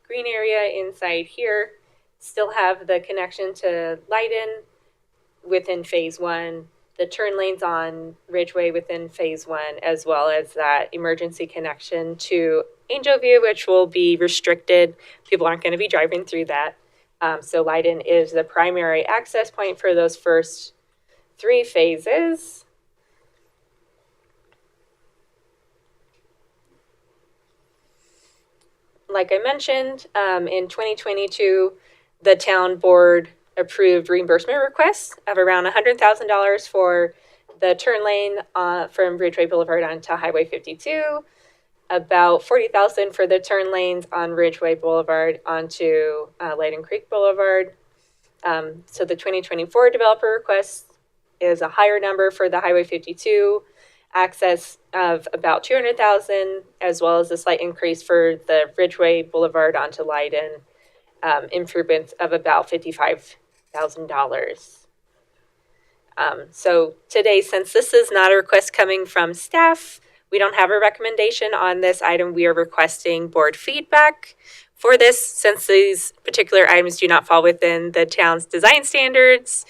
green area inside here. Still have the connection to Leiden within phase 1, the turn lanes on Ridgeway within phase 1, as well as that emergency connection to Angel View, which will be restricted. People aren't going to be driving through that. So Leiden is the primary access point for those first 3 phases. Like I mentioned, in 2022, the town board approved reimbursement requests of around $100,000 for the turn lane from Ridgeway Boulevard onto Highway 52, about $40,000 for the turn lanes on Ridgeway Boulevard onto Leiden Creek Boulevard, So the 2024 developer request is a higher number for the Highway 52 access of about 200,000, as well as a slight increase for the Ridgeway Boulevard onto Leiden, improvements of about $55,000. So today, since this is not a request coming from staff, we don't have a recommendation on this item. We are requesting board feedback for this, since these particular items do not fall within the town's design standards,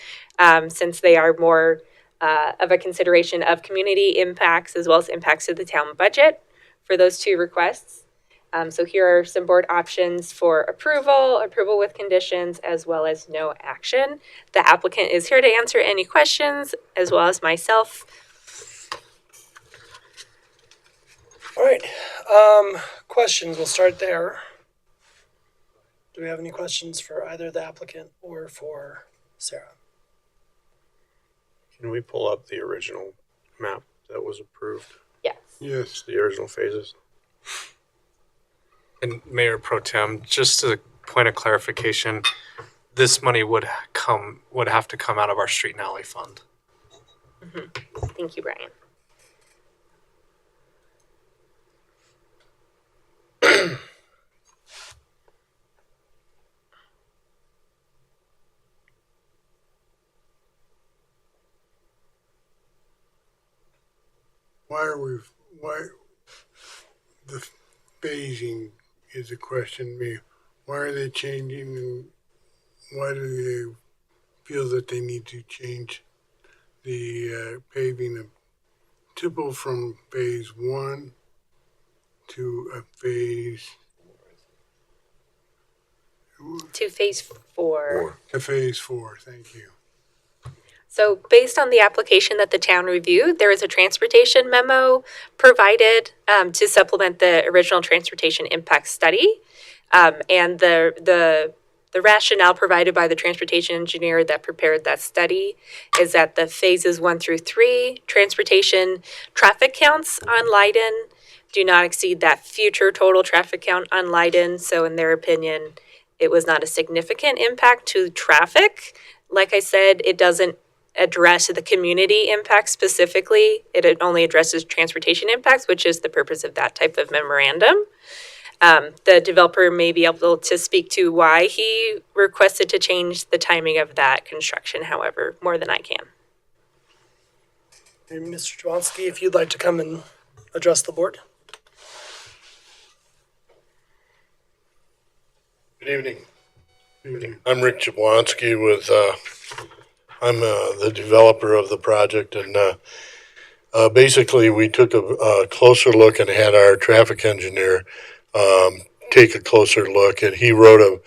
since they are more of a consideration of community impacts as well as impacts to the town budget for those two requests. So here are some board options for approval with conditions, as well as no action. The applicant is here to answer any questions, as well as myself. All right. Questions. We'll start there. Do we have any questions for either the applicant or for Sarah? Can we pull up the original map that was approved? Yes. Yes. The original phases? And Mayor Pro Tem, just a point of clarification, this money would have to come out of our street and alley fund. Mm-hmm. Thank you, Brian. Why the phasing is a question to me. Why are they changing, and why do they feel that they need to change the paving of Tipple from phase 1 to a phase To phase 4. to phase 4? Thank you. So based on the application that the town reviewed, there is a transportation memo provided to supplement the original transportation impact study. And the rationale provided by the transportation engineer that prepared that study is that the phases 1 through 3 transportation traffic counts on Leiden do not exceed that future total traffic count on Leiden. So in their opinion, it was not a significant impact to traffic. Like I said, it doesn't address the community impact specifically. It only addresses transportation impacts, which is the purpose of that type of memorandum. The developer may be able to speak to why he requested to change the timing of that construction, however, more than I can. Maybe Mr. Jablonski, if you'd like to come and address the board. Good evening. I'm Rick Jablonski with, I'm the developer of the project, and basically we took a closer look and had our traffic engineer take a closer look, and he wrote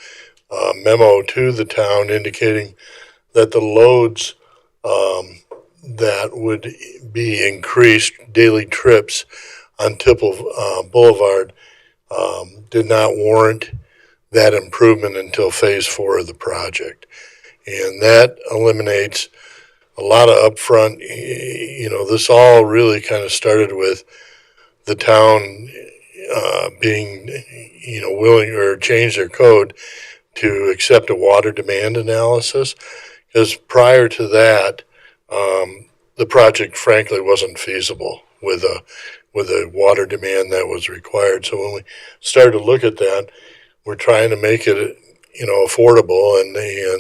a memo to the town indicating that the loads that would be increased daily trips on Tipple Boulevard did not warrant that improvement until phase 4 of the project. And that eliminates a lot of upfront, this all really kind of started with the town being, willing or change their code to accept a water demand analysis. Because prior to that, the project frankly wasn't feasible with a water demand that was required. So when we started to look at that, we're trying to make it, affordable, and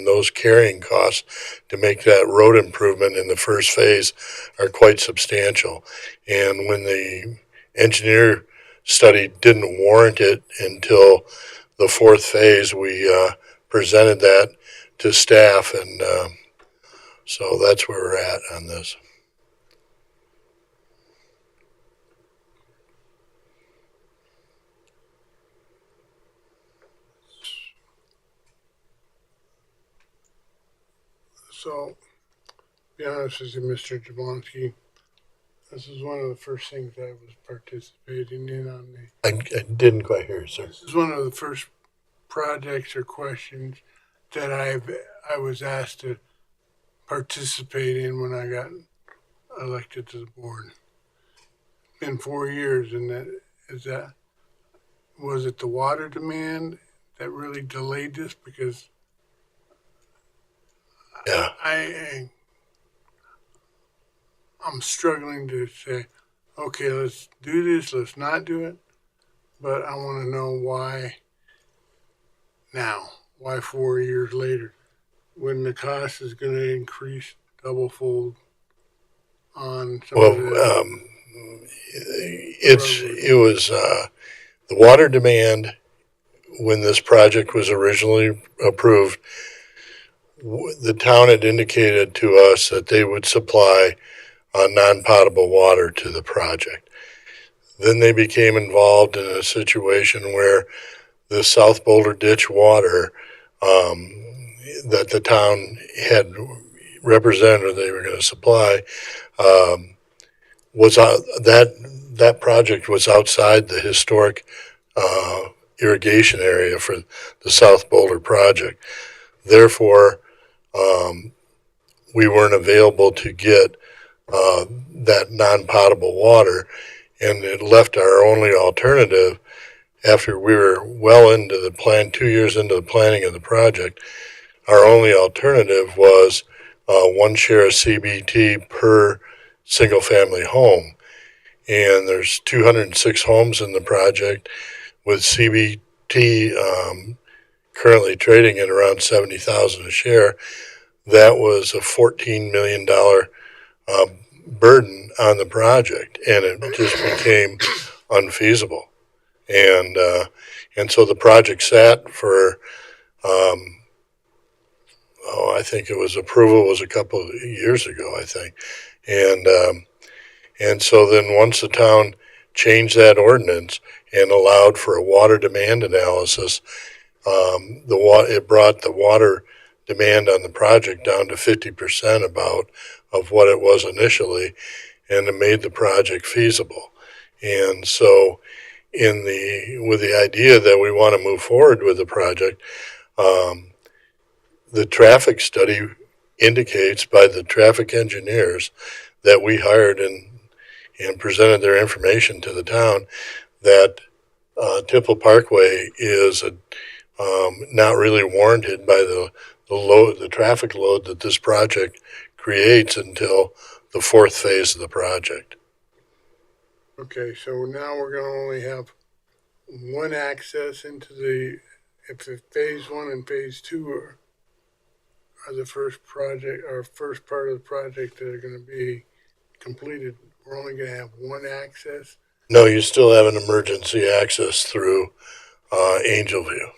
those carrying costs to make that road improvement in the first phase are quite substantial. And when the engineer study didn't warrant it until the 4th phase, we presented that to staff, and so that's where we're at on this. So, to be honest with you, Mr. Jablonski, this is one of the first things I was participating in on the. I didn't quite hear you, sir. This is one of the first projects or questions that I was asked to participate in when I got elected to the board. It's been 4 years, and was it the water demand that really delayed this? Because Yeah. I'm struggling to say, okay, let's do this, let's not do it. But I want to know why now, why 4 years later, when the cost is going to increase double fold on some Well, of the it was the water demand when this project was originally approved. The town had indicated to us that they would supply non-potable water to the project. Then they became involved in a situation where the South Boulder Ditch water that the town had represented they were going to supply was that project was outside the historic irrigation area for the South Boulder project. Therefore, we weren't available to get that non-potable water, and it left our only alternative after we were well into the plan, 2 years into the planning of the project. Our only alternative was one share of CBT per single family home. And there's 206 homes in the project with CBT currently trading at around 70,000 a share. That was a $14 million burden on the project, and it just became unfeasible. And so the project sat for I think it was approval was a couple of years ago, I think. And so then once the town changed that ordinance and allowed for a water demand analysis, it brought the water demand on the project down to 50% about of what it was initially, and it made the project feasible. And so with the idea that we want to move forward with the project, the traffic study indicates by the traffic engineers that we hired and presented their information to the town that Tipple Parkway is not really warranted by the traffic load that this project creates until the fourth phase of the project. Okay, so now we're going to only have one access into if phase one and phase two are the first project or first part of the project that are going to be completed. We're only going to have one access. No, you still have an emergency access through Angel View.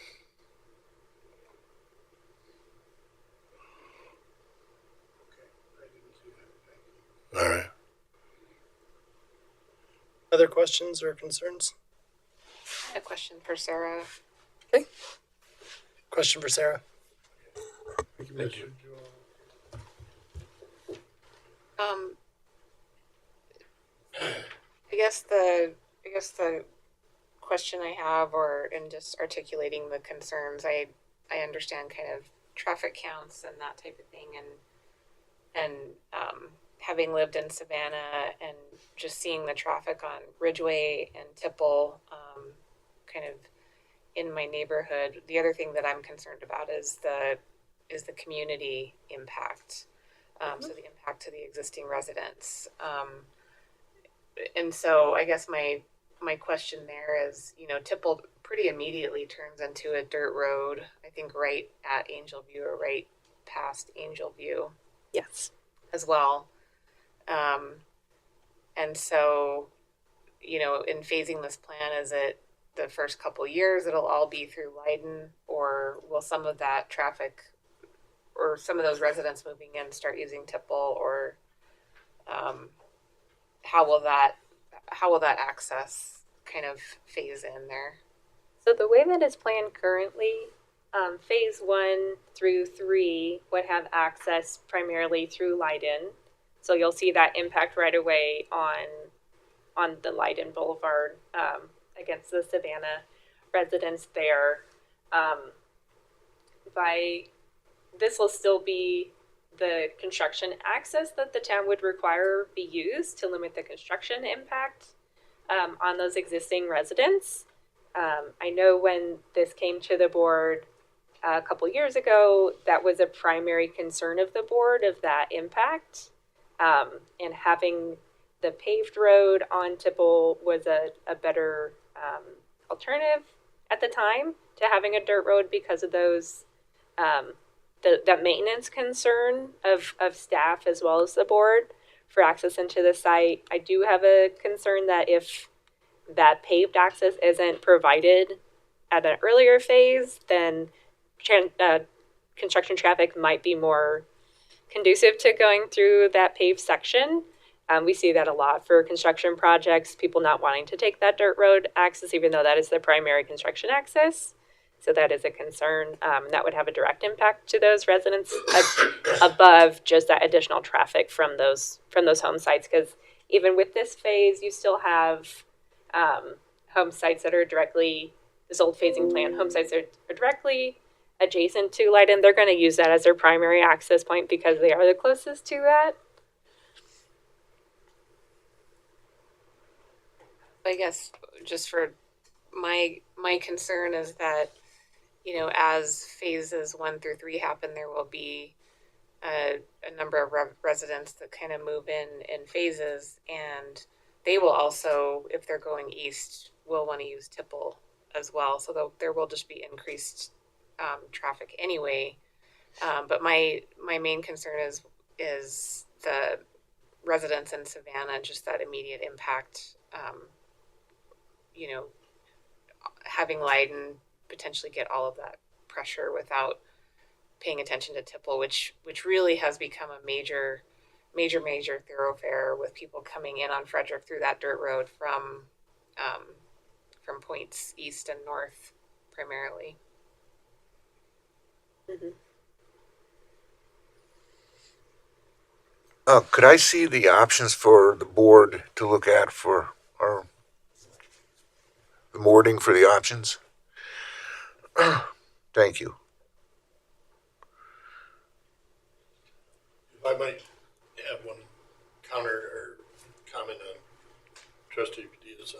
All right. Other questions or concerns? A question for Sarah. Question for Sarah. Thank you. I guess the question I have, or in just articulating the concerns, I understand kind of traffic counts and that type of thing, and having lived in Savannah and just seeing the traffic on Ridgeway and Tipple, kind of in my neighborhood. The other thing that I'm concerned about is the community impact. So the impact to the existing residents. And so I guess my question there is, Tipple pretty immediately turns into a dirt road, I think right at Angel View or right past Angel View. Yes. As well. And so, in phasing this plan, is it the first couple years it'll all be through Leiden, or will some of that traffic or some of those residents moving in start using Tipple, or how will that access kind of phase in there? So the way that it's planned currently, phase 1 through 3 would have access primarily through Leiden. So you'll see that impact right away on the Leiden Boulevard against the Savannah residents there. This will still be the construction access that the town would require be used to limit the construction impact on those existing residents. I know when this came to the board, a couple years ago, that was a primary concern of the board of that impact. And having the paved road on Tipple was a better alternative at the time to having a dirt road because of those that maintenance concern of staff as well as the board for access into the site. I do have a concern that if that paved access isn't provided at an earlier phase, then construction traffic might be more conducive to going through that paved section. We see that a lot for construction projects, people not wanting to take that dirt road access, even though that is their primary construction access. So that is a concern. That would have a direct impact to those residents above just that additional traffic from those home sites. Because even with this phase, you still have home sites that are directly, this old phasing plan, home sites are directly adjacent to Leiden. They're going to use that as their primary access point because they are the closest to that. I guess just for my concern is that, you know, as phases 1 through 3 happen, there will be a number of residents that kind of move in phases, and they will also, if they're going east, will want to use Tipple as well. So there will just be increased traffic anyway. But my main concern is the residents in Savannah, just that immediate impact. You know, having Leiden potentially get all of that pressure without paying attention to Tipple, which really has become a major thoroughfare with people coming in on Frederick through that dirt road from points east and north primarily. Mm-hmm. Could I see the options for the board to look at for our the wording for the options? Thank you. If I might have one counter or comment on Trustee Padilla's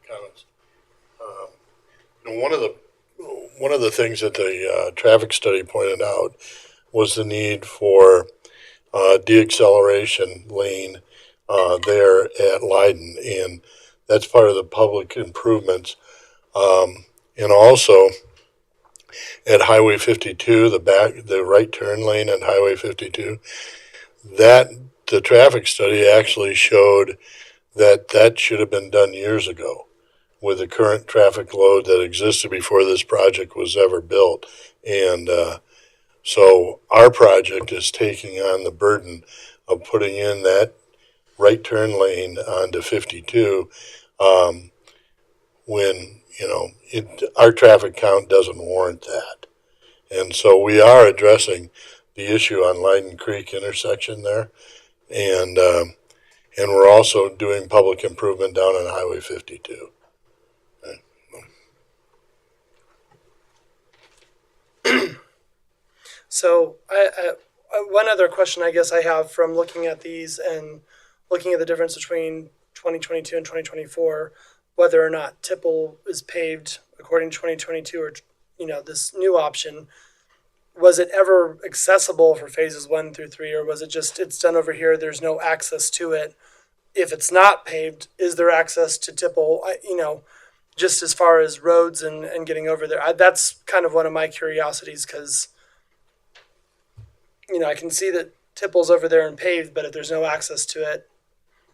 comments. You know, one of the things that the traffic study pointed out was the need for de-acceleration lane there at Leiden, and that's part of the public improvements. And also at Highway 52, the right turn lane at Highway 52, that the traffic study actually showed that should have been done years ago with the current traffic load that existed before this project was ever built. And so our project is taking on the burden of putting in that right turn lane onto 52 when, you know, our traffic count doesn't warrant that. And so we are addressing the issue on Leiden Creek intersection there. And we're also doing public improvement down on Highway 52. So one other question I guess I have from looking at these and looking at the difference between 2022 and 2024, whether or not Tipple is paved according to 2022 or, you know, this new option, was it ever accessible for phases 1 through 3, or was it just it's done over here, there's no access to it? If it's not paved, is there access to Tipple? You know, just as far as roads and getting over there. That's kind of one of my curiosities because, you know, I can see that Tipple's over there and paved, but if there's no access to it,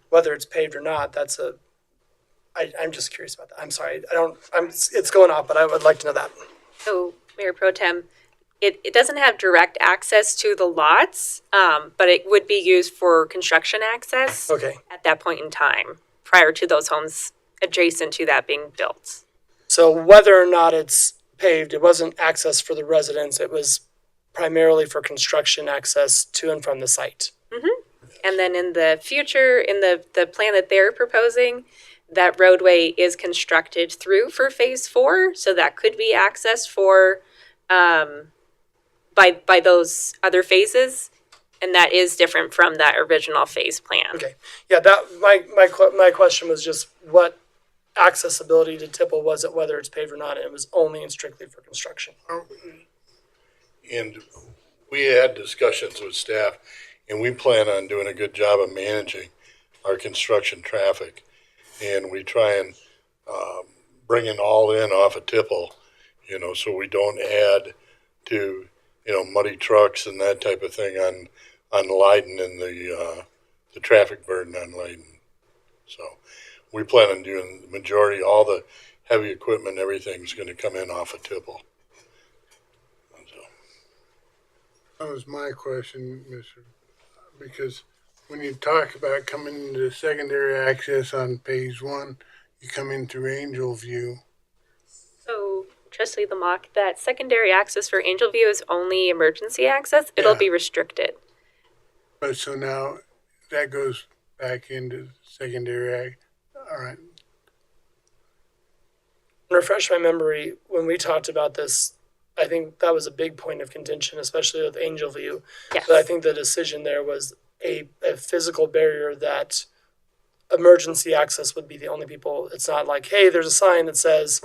whether it's paved or not, I'm just curious about that. I'm sorry. It's going off, but I would like to know that. So, Mayor Pro Tem, it doesn't have direct access to the lots, but it would be used for construction access at that point in time, prior to those homes adjacent to that being built. So whether or not it's paved, it wasn't access for the residents. It was primarily for construction access to and from the site. Mm-hmm. And then in the future, in the plan that they're proposing, that roadway is constructed through for phase 4. So that could be accessed for by those other phases. And that is different from that original phase plan. Okay. Yeah, that my question was just what accessibility to Tipple was it, whether it's paved or not, and it was only and strictly for construction. and we had discussions with staff, and we plan on doing a good job of managing our construction traffic. And we try and bring it all in off of Tipple, so we don't add to, muddy trucks and that type of thing on Leiden and the traffic burden on Leiden. So we plan on doing the majority, all the heavy equipment, everything's going to come in off of Tipple. That was my question, Mr. Because when you talk about coming into secondary access on phase one, you come in through Angel View. So, Trustee Lamock, that secondary access for Angel View is only emergency access. It'll be restricted. But so now that goes back into secondary ag. All right. Refresh my memory, when we talked about this, I think that was a big point of contention, especially with Angel View. Yes. But I think the decision there was a physical barrier that emergency access would be the only people. It's not like, hey, there's a sign that says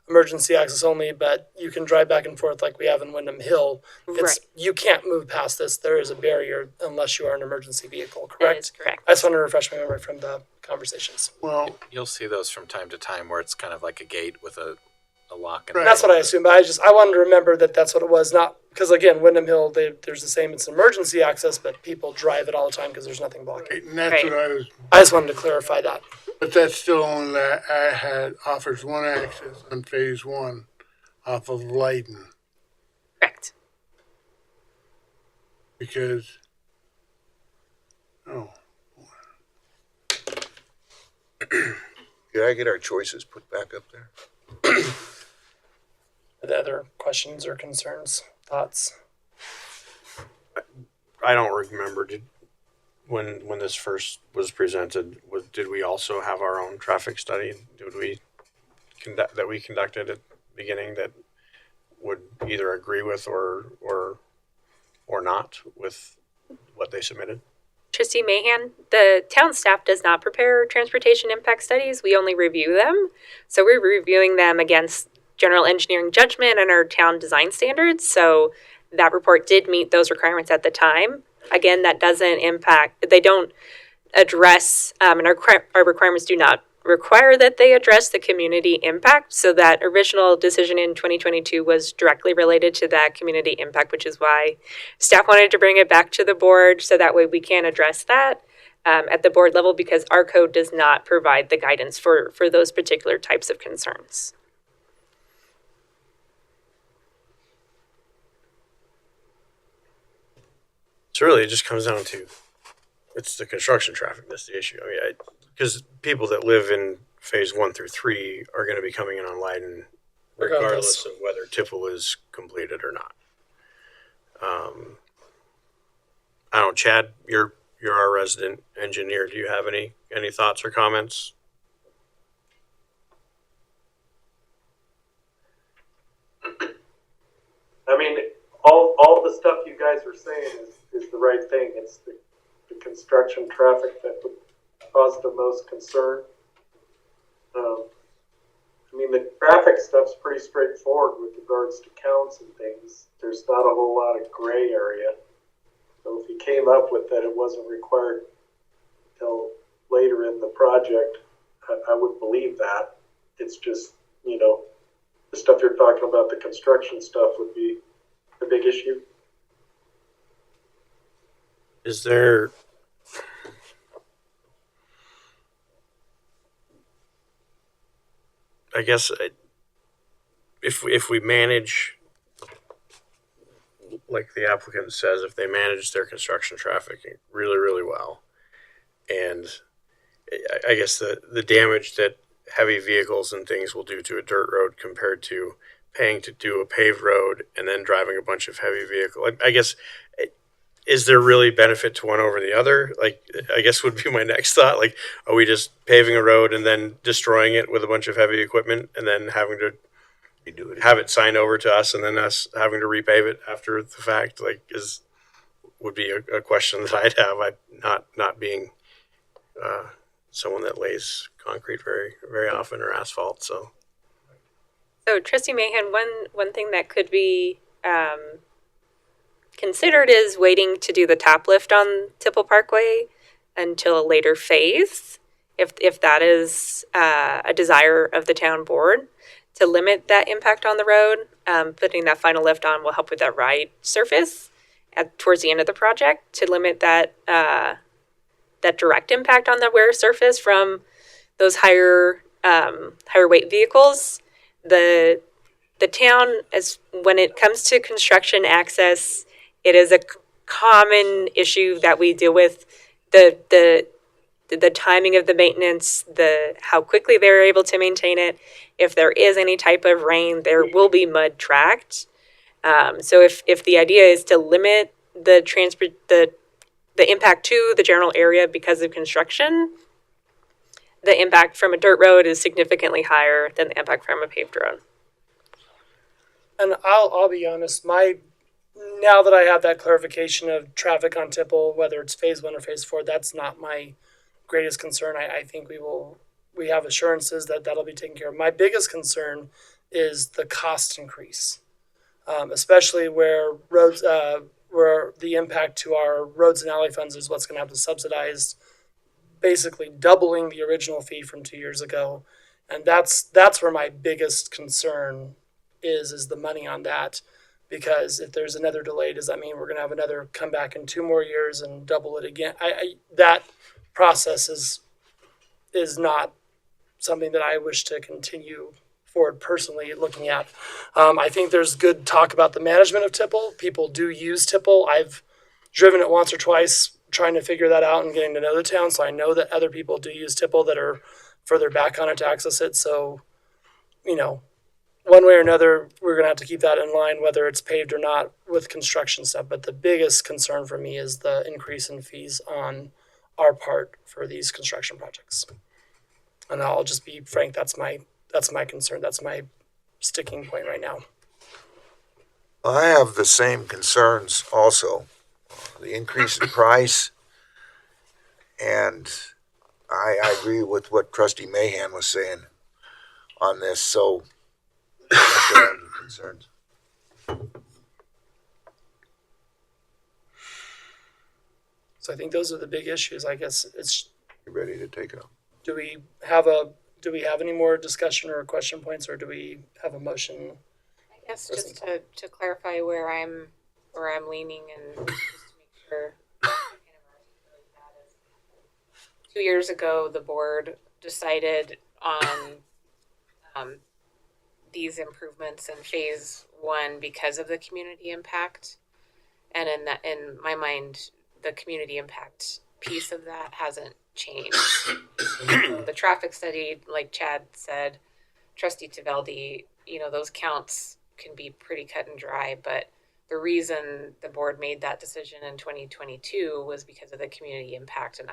emergency access only, but you can drive back and forth like we have in Windham Hill. It's, you can't move past this. There is a barrier unless you are an emergency vehicle, correct? That is correct. I just want to refresh my memory from the conversations. Well, You'll see those from time to time where it's kind of like a gate with a lock. And that's what I assumed, but I wanted to remember that that's what it was, not because again, Windham Hill, there's the same, it's emergency access, but people drive it all the time because there's nothing blocking. And that's what I just wanted to clarify that. But that's still only offers one access on phase one off of Leiden. Correct. Because, Did I get our choices put back up there? Are there other questions or concerns, thoughts? I don't remember. When this first was presented, did we also have our own traffic study? Did we conducted at the beginning that would either agree with or not with what they submitted? Trustee Mahan, the town staff does not prepare transportation impact studies. We only review them. So we're reviewing them against general engineering judgment and our town design standards. So that report did meet those requirements at the time. Again, that doesn't impact, they don't address, and our requirements do not require that they address the community impact. So that original decision in 2022 was directly related to that community impact, which is why staff wanted to bring it back to the board so that way we can address that at the board level, because our code does not provide the guidance for those particular types of concerns. So really, it just comes down to it's the construction traffic that's the issue. I mean, because people that live in phase 1 through 3 are going to be coming in on Leiden regardless of whether Tipple is completed or not. I don't know, Chad, you're our resident engineer. Do you have any thoughts or comments? I mean, all the stuff you guys are saying is the right thing. It's the construction traffic that would cause the most concern. I mean, the traffic stuff's pretty straightforward with regards to counts and things. There's not a whole lot of gray area. So if he came up with that it wasn't required until later in the project, I would believe that. It's just, the stuff you're talking about, the construction stuff would be the big issue. Is there I guess if we manage, like the applicant says, if they manage their construction traffic really, really well, and I guess the damage that heavy vehicles and things will do to a dirt road compared to paying to do a paved road and then driving a bunch of heavy vehicle, I guess, is there really benefit to one over the other? Like, I guess would be my next thought. Like, are we just paving a road and then destroying it with a bunch of heavy equipment and then having to have it signed over to us and then us having to repave it after the fact? Like, would be a question that I'd have. Not being someone that lays concrete very, very often or asphalt. So Trustee Mahan, one thing that could be considered is waiting to do the top lift on Tipple Parkway until a later phase, if that is a desire of the town board to limit that impact on the road. Putting that final lift on will help with that ride surface towards the end of the project to limit that that direct impact on the wear surface from those higher weight vehicles. The town, as when it comes to construction access, it is a common issue that we deal with. The timing of the maintenance, the how quickly they're able to maintain it. If there is any type of rain, there will be mud tracked. So if the idea is to limit the impact to the general area because of construction, the impact from a dirt road is significantly higher than the impact from a paved road. And I'll be honest, now that I have that clarification of traffic on Tipple, whether it's phase 1 or phase 4, that's not my greatest concern. I think we have assurances that that'll be taken care of. My biggest concern is the cost increase, especially where the impact to our roads and alley funds is what's going to have to subsidize, basically doubling the original fee from 2 years ago. And that's where my biggest concern is the money on that. Because if there's another delay, does that mean we're going to have another comeback in 2 more years and double it again? That process is not something that I wish to continue forward personally looking at. I think there's good talk about the management of Tipple. People do use Tipple. I've driven it once or twice trying to figure that out and getting to know the town. So I know that other people do use Tipple that are further back on it to access it. So, one way or another, we're going to have to keep that in line, whether it's paved or not with construction stuff. But the biggest concern for me is the increase in fees on our part for these construction projects. And I'll just be frank, that's my concern. That's my sticking point right now. I have the same concerns also. The increase in price, and I agree with what Trustee Mahan was saying on this. So that's what I have concerns. So I think those are the big issues. I guess it's. You ready to take it up? Do we have any more discussion or question points, or do we have a motion? I guess just to clarify where I'm leaning and just to make sure. 2 years ago, the board decided on these improvements in phase 1 because of the community impact, and in my mind, the community impact piece of that hasn't changed. The traffic study, like Chad said, Trustee Taveldi, those counts can be pretty cut and dry, but the reason the board made that decision in 2022 was because of the community impact, and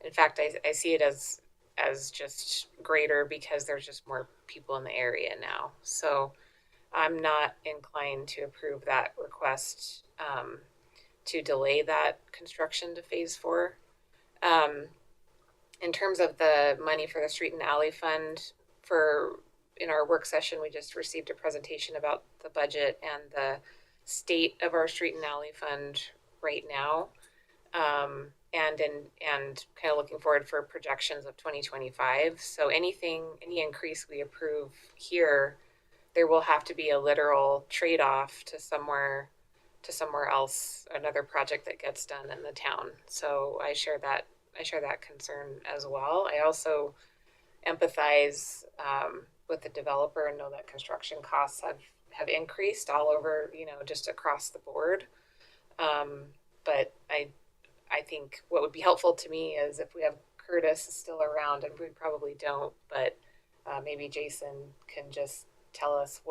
in fact, I see it as just greater because there's just more people in the area now. So I'm not inclined to approve that request to delay that construction to phase 4. In terms of the money for the street and alley fund, in our work session, we just received a presentation about the budget and the state of our street and alley fund right now. And kind of looking forward for projections of 2025. So any increase we approve here, there will have to be a literal trade-off to somewhere else, another project that gets done in the town. So I share that concern as well. I also empathize with the developer and know that construction costs have increased all over, just across the board. But I think what would be helpful to me is if we have Curtis still around, and we probably don't, but maybe Jason can just tell us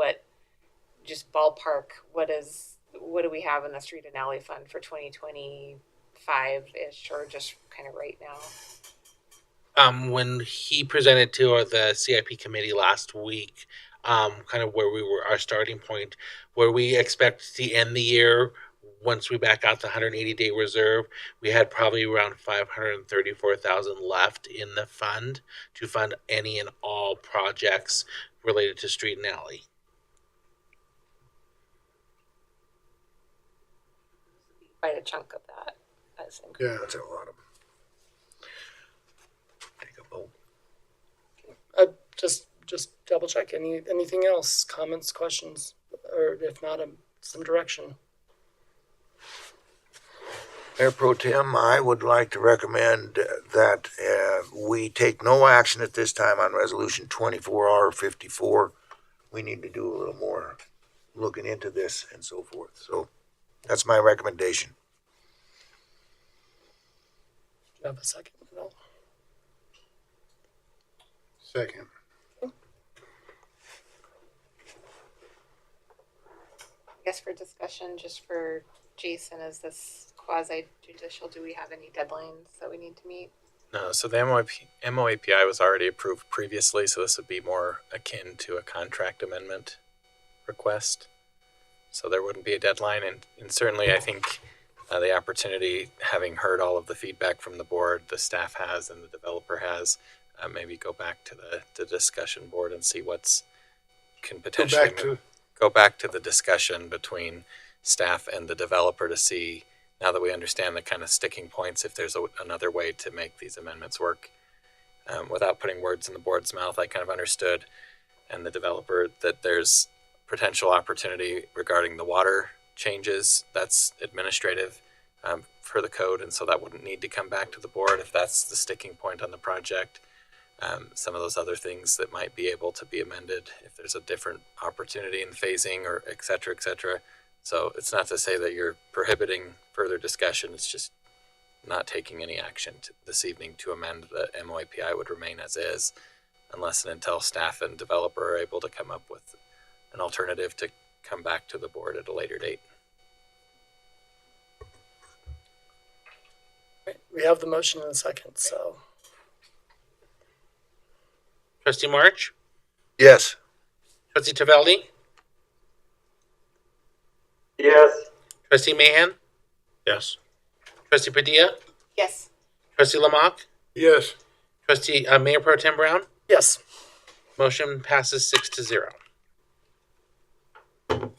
just ballpark, what do we have in the street and alley fund for 2025-ish, or just kind of right now? When he presented to the CIP committee last week, kind of where we were, our starting point, where we expect to end the year. Once we back out the 180-day reserve, we had probably around $534,000 left in the fund to fund any and all projects related to street and alley. quite a chunk of that. As Yeah. That's a lot of. Take a vote. Just double check. Anything else? Comments, questions, or if not, some direction. Mayor Pro Tem, I would like to recommend that we take no action at this time on Resolution 24R54. We need to do a little more looking into this and so forth. So that's my recommendation. Do you have a second at all? Second. I guess for discussion, just for Jason, is this quasi judicial? Do we have any deadlines that we need to meet? No, so the MOAPI was already approved previously, so this would be more akin to a contract amendment request. So there wouldn't be a deadline, and certainly I think the opportunity, having heard all of the feedback from the board, the staff has and the developer has, maybe go back to the discussion board and see what's can potentially go back to the discussion between staff and the developer to see, now that we understand the kind of sticking points, if there's another way to make these amendments work. Without putting words in the board's mouth, I kind of understood, and the developer, that there's potential opportunity regarding the water changes. That's administrative for the code, and so that wouldn't need to come back to the board if that's the sticking point on the project. Some of those other things that might be able to be amended if there's a different opportunity in phasing or et cetera, et cetera. So it's not to say that you're prohibiting further discussion. It's just not taking any action this evening to amend the MOAPI would remain as is, unless and until staff and developer are able to come up with an alternative to come back to the board at a later date. Right, we have the motion in a second, so. Trustee March? Yes. Trustee Tavelli? Yes. Trustee Mahan? Yes. Trustee Padilla? Yes. Trustee Lamont? Yes. Trustee Mayor Pro Tem Brown? Yes. Motion passes 6-0. All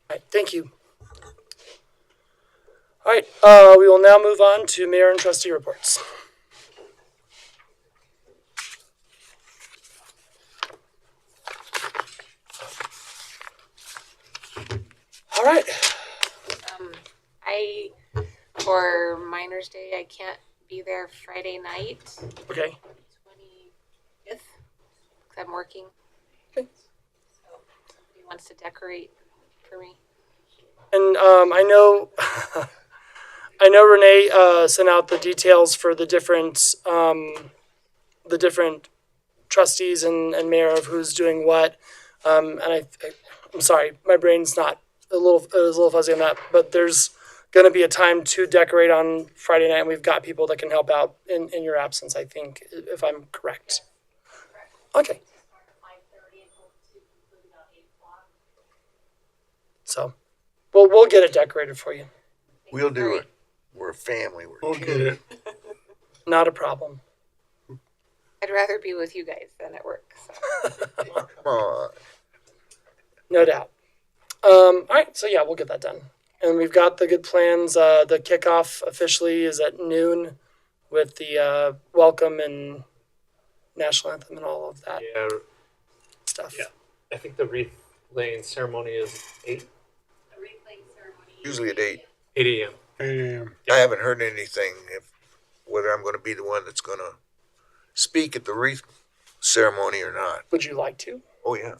right, thank you. All right, we will now move on to mayor and trustee reports. All right. For Miners Day, I can't be there Friday night. Okay. 25th, because I'm working. Okay. So, he wants to decorate for me. And I know, I know Renee sent out the details for the different trustees and mayor of who's doing what. And I'm sorry, my brain's not it was a little fuzzy on that. But there's going to be a time to decorate on Friday night, and we've got people that can help out in your absence, I think, if I'm correct. Okay. So, we'll get it decorated for you. We'll do it. We're a family. We'll get it. Not a problem. I'd rather be with you guys than at work. So. Come on. No doubt. All right, so yeah, we'll get that done. And we've got the good plans. The kickoff officially is at noon with the welcome and national anthem and all of that stuff. Yeah. I think the wreath laying ceremony is 8. The wreath laying ceremony. Usually at 8. 8 a.m. 8 a.m. I haven't heard anything whether I'm going to be the one that's going to speak at the wreath ceremony or not. Would you like to? Oh, yeah.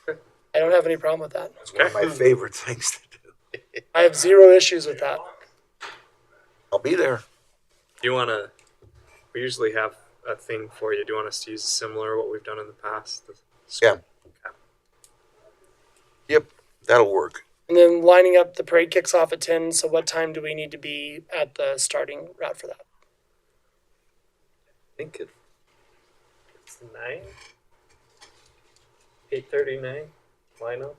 I don't have any problem with that. It's one of my favorite things to do. I have zero issues with that. I'll be there. Do you want to? We usually have a thing for you. Do you want us to use similar what we've done in the past? Yeah. Okay. Yep, that'll work. And then lining up, the parade kicks off at 10. So what time do we need to be at the starting route for that? I think it's 9. 8:39. Line up.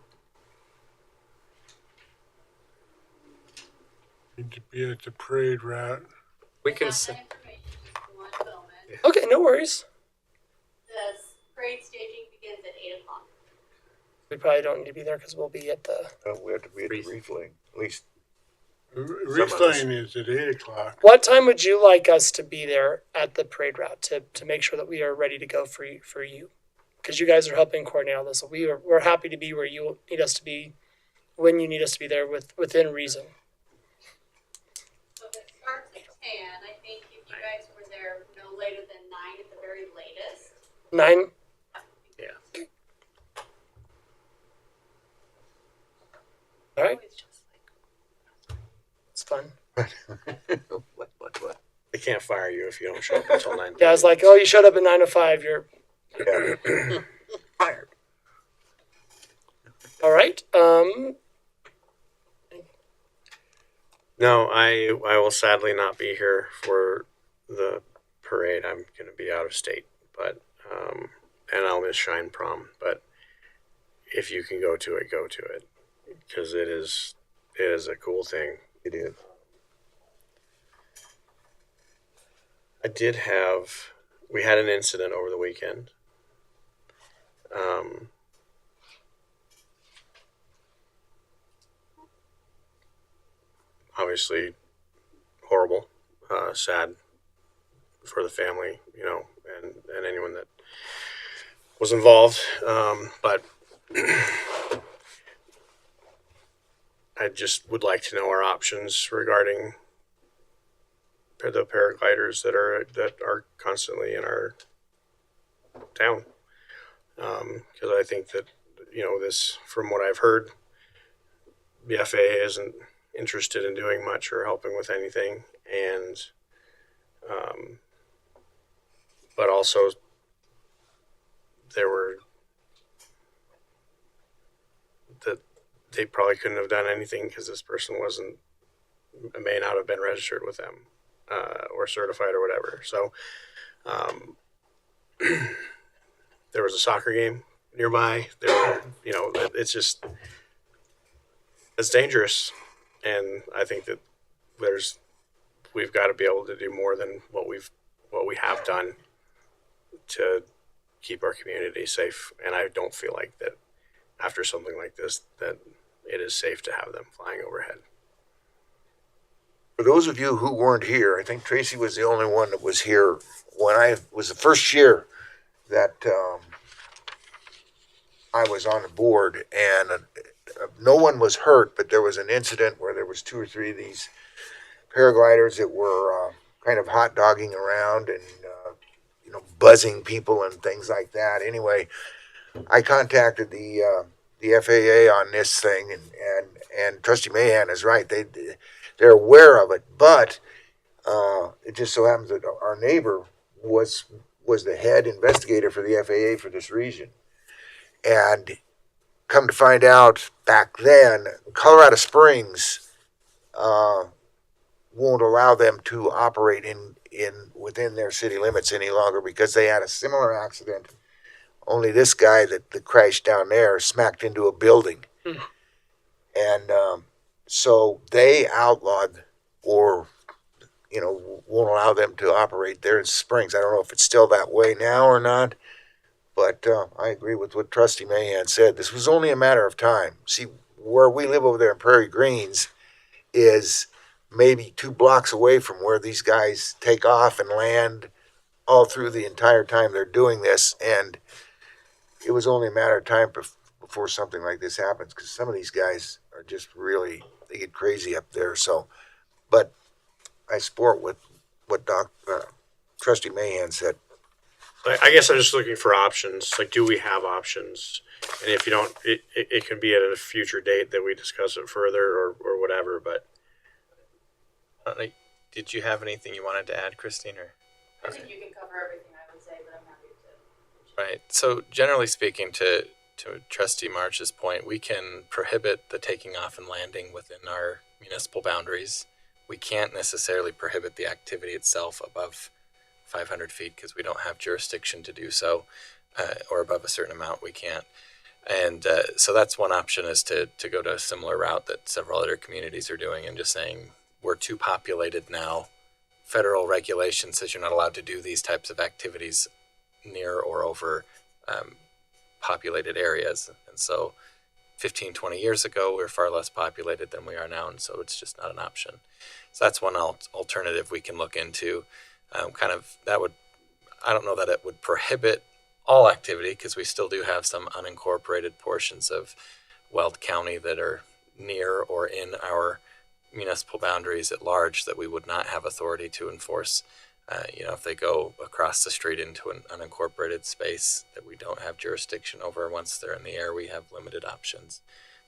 Need to be at the parade route. We can say. Okay, no worries. The parade staging begins at 8 o'clock. We probably don't need to be there because we'll be at the. We have to be at the reef lane, at least. Reef line is at 8 o'clock. What time would you like us to be there at the parade route to make sure that we are ready to go for you? Because you guys are helping coordinate all this. So we're happy to be where you need us to be, when you need us to be there within reason. So if it starts at 10, I think if you guys were there no later than 9 at the very latest. 9? Yeah. All right. It's fun. What? They can't fire you if you don't show up until 9. Yeah, I was like, oh, you showed up at 9:05. You're fired. All right. No, I will sadly not be here for the parade. I'm going to be out of state, but and I'll miss Shine Prom. But if you can go to it, go to it, because it is a cool thing. It is. We had an incident over the weekend. Obviously horrible, sad for the family, and anyone that was involved. But I just would like to know our options regarding the paragliders that are constantly in our town. Because I think that, this, from what I've heard, the FAA isn't interested in doing much or helping with anything. And, but also that they probably couldn't have done anything because this person may not have been registered with them, or certified or whatever. So, there was a soccer game nearby. It's dangerous. And I think that we've got to be able to do more than what we have done to keep our community safe. And I don't feel like that after something like this, that it is safe to have them flying overhead. For those of you who weren't here, I think Tracy was the only one that was here when I was the first year that I was on the board, and no one was hurt, but there was an incident where there was 2 or 3 of these paragliders that were kind of hot dogging around and buzzing people and things like that. Anyway, I contacted the FAA on this thing, and Trustee Mahan is right. They're aware of it, but it just so happens that our neighbor was the head investigator for the FAA for this region, and come to find out back then, Colorado Springs won't allow them to operate within their city limits any longer because they had a similar accident. Only this guy that crashed down there smacked into a building. And so they outlawed or, won't allow them to operate there in Springs. I don't know if it's still that way now or not, but I agree with what Trustee Mahan said. This was only a matter of time. See, where we live over there in Prairie Greens is maybe 2 blocks away from where these guys take off and land all through the entire time they're doing this. And it was only a matter of time before something like this happens, because some of these guys are just really, they get crazy up there. So, but I support what Trustee Mahan said. I guess I'm just looking for options. Like, do we have options? And if you don't, it can be at a future date that we discuss it further or whatever. But did you have anything you wanted to add, Christine? Or I think you can cover everything I would say, but I'm happy to. Right. So generally speaking, to Trustee March's point, we can prohibit the taking off and landing within our municipal boundaries. We can't necessarily prohibit the activity itself above 500 feet because we don't have jurisdiction to do so, or above a certain amount we can't. And so that's one option, is to go to a similar route that several other communities are doing and just saying we're too populated now. Federal regulation says you're not allowed to do these types of activities near or over populated areas, and And so 15, 20 years ago, we were far less populated than we are now, and so it's just not an option. So that's one alternative we can look into. I don't know that it would prohibit all activity, because we still do have some unincorporated portions of Weld County that are near or in our municipal boundaries at large that we would not have authority to enforce. If they go across the street into an unincorporated space that we don't have jurisdiction over, once they're in the air, we have limited options.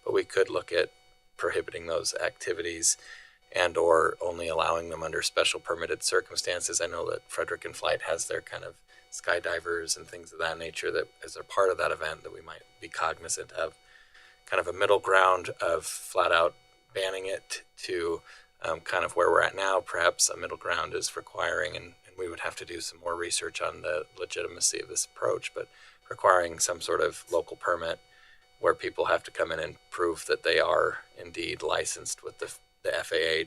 But we could look at prohibiting those activities and or only allowing them under special permitted circumstances. I know that Frederick in Flight has their kind of skydivers and things of that nature that as a part of that event that we might be cognizant of. Kind of a middle ground of flat out banning it to kind of where we're at now. Perhaps a middle ground is requiring, and we would have to do some more research on the legitimacy of this approach, but requiring some sort of local permit where people have to come in and prove that they are indeed licensed with the FAA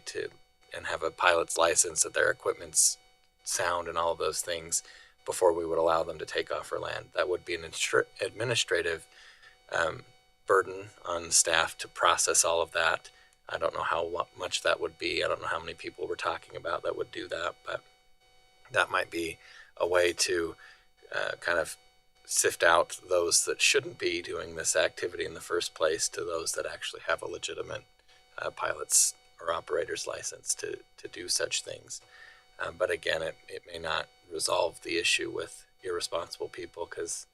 and have a pilot's license, that their equipment's sound and all of those things before we would allow them to take off or land. That would be an administrative burden on staff to process all of that. I don't know how much that would be. I don't know how many people we're talking about that would do that, but that might be a way to kind of sift out those that shouldn't be doing this activity in the first place to those that actually have a legitimate pilot's or operator's license to do such things. But again, it may not resolve the issue with irresponsible people, because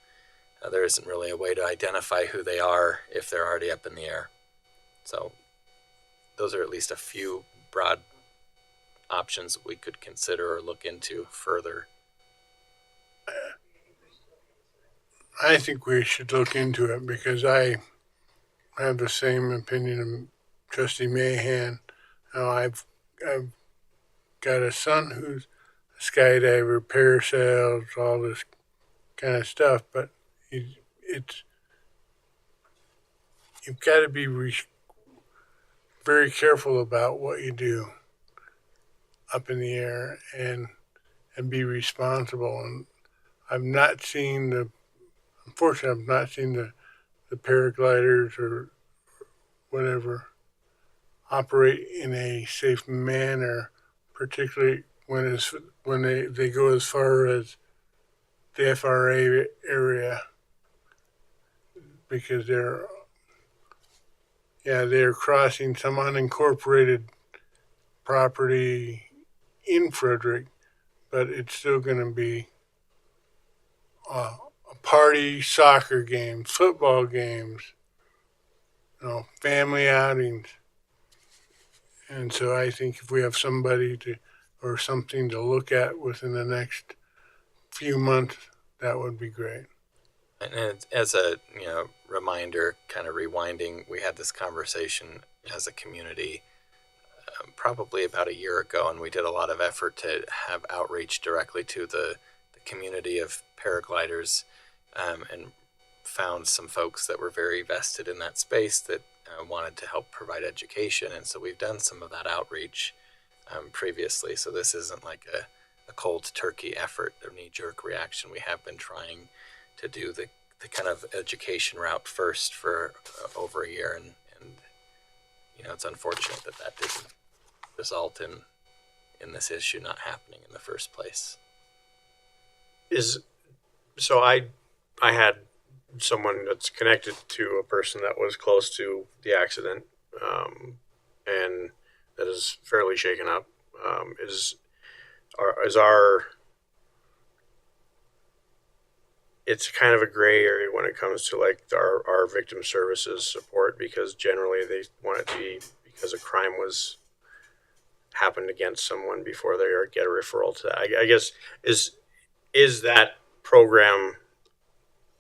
there isn't really a way to identify who they are if they're already up in the air. So those are at least a few broad options that we could consider or look into further. I think we should look into it, because I have the same opinion of Trustee Mahan. I've got a son who's a skydiver, parasails, all this kind of stuff, but you've got to be very careful about what you do up in the air and be responsible. And unfortunately, I've not seen the paragliders or whatever operate in a safe manner, particularly when they go as far as the FRA area, because they're crossing some unincorporated property in Frederick, but it's still going to be a party, soccer games, football games, family outings. And so I think if we have somebody or something to look at within the next few months, that would be great. And as a reminder, kind of rewinding, we had this conversation as a community probably about a year ago, and we did a lot of effort to have outreach directly to the community of paragliders, and found some folks that were very vested in that space that wanted to help provide education. And so we've done some of that outreach previously. So this isn't like a cold turkey effort or knee-jerk reaction. We have been trying to do the kind of education route first for over a year. And it's unfortunate that didn't result in this issue not happening in the first place. So I had someone that's connected to a person that was close to the accident, and that is fairly shaken up. It's kind of a gray area when it comes to like our victim services support, because generally they want it to be because a crime was happened against someone before they get a referral to that. I guess is that program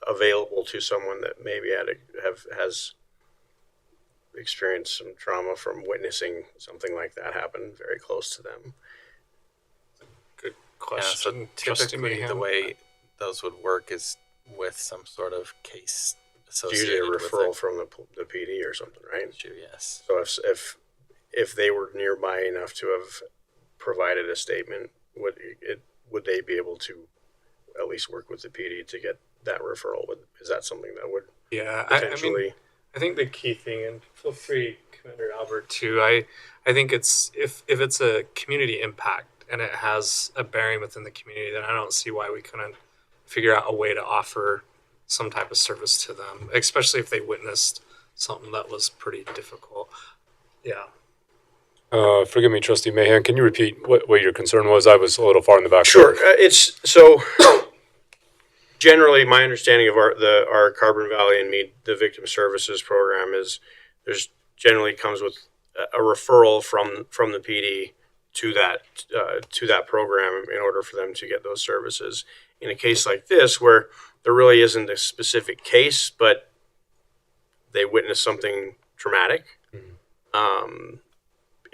available to someone that maybe has experienced some trauma from witnessing something like that happen very close to them? Good question. So typically the way those would work is with some sort of case associated usually a with referral from the PD or something, right? Yes. So if they were nearby enough to have provided a statement, would they be able to at least work with the PD to get that referral? Is that something that would Yeah, potentially? I think the key thing, and feel free, Commander Albert, too. I think it's if it's a community impact and it has a bearing within the community, then I don't see why we couldn't figure out a way to offer some type of service to them, especially if they witnessed something that was pretty difficult. Yeah. Forgive me, Trustee Mahan. Can you repeat what your concern was? I was a little far in the back. Sure. It's so. Generally, my understanding of our Carbon Valley and Mead, the Victim Services Program, is there's generally comes with a referral from the PD to that program in order for them to get those services. In a case like this, where there really isn't a specific case, but they witnessed something traumatic,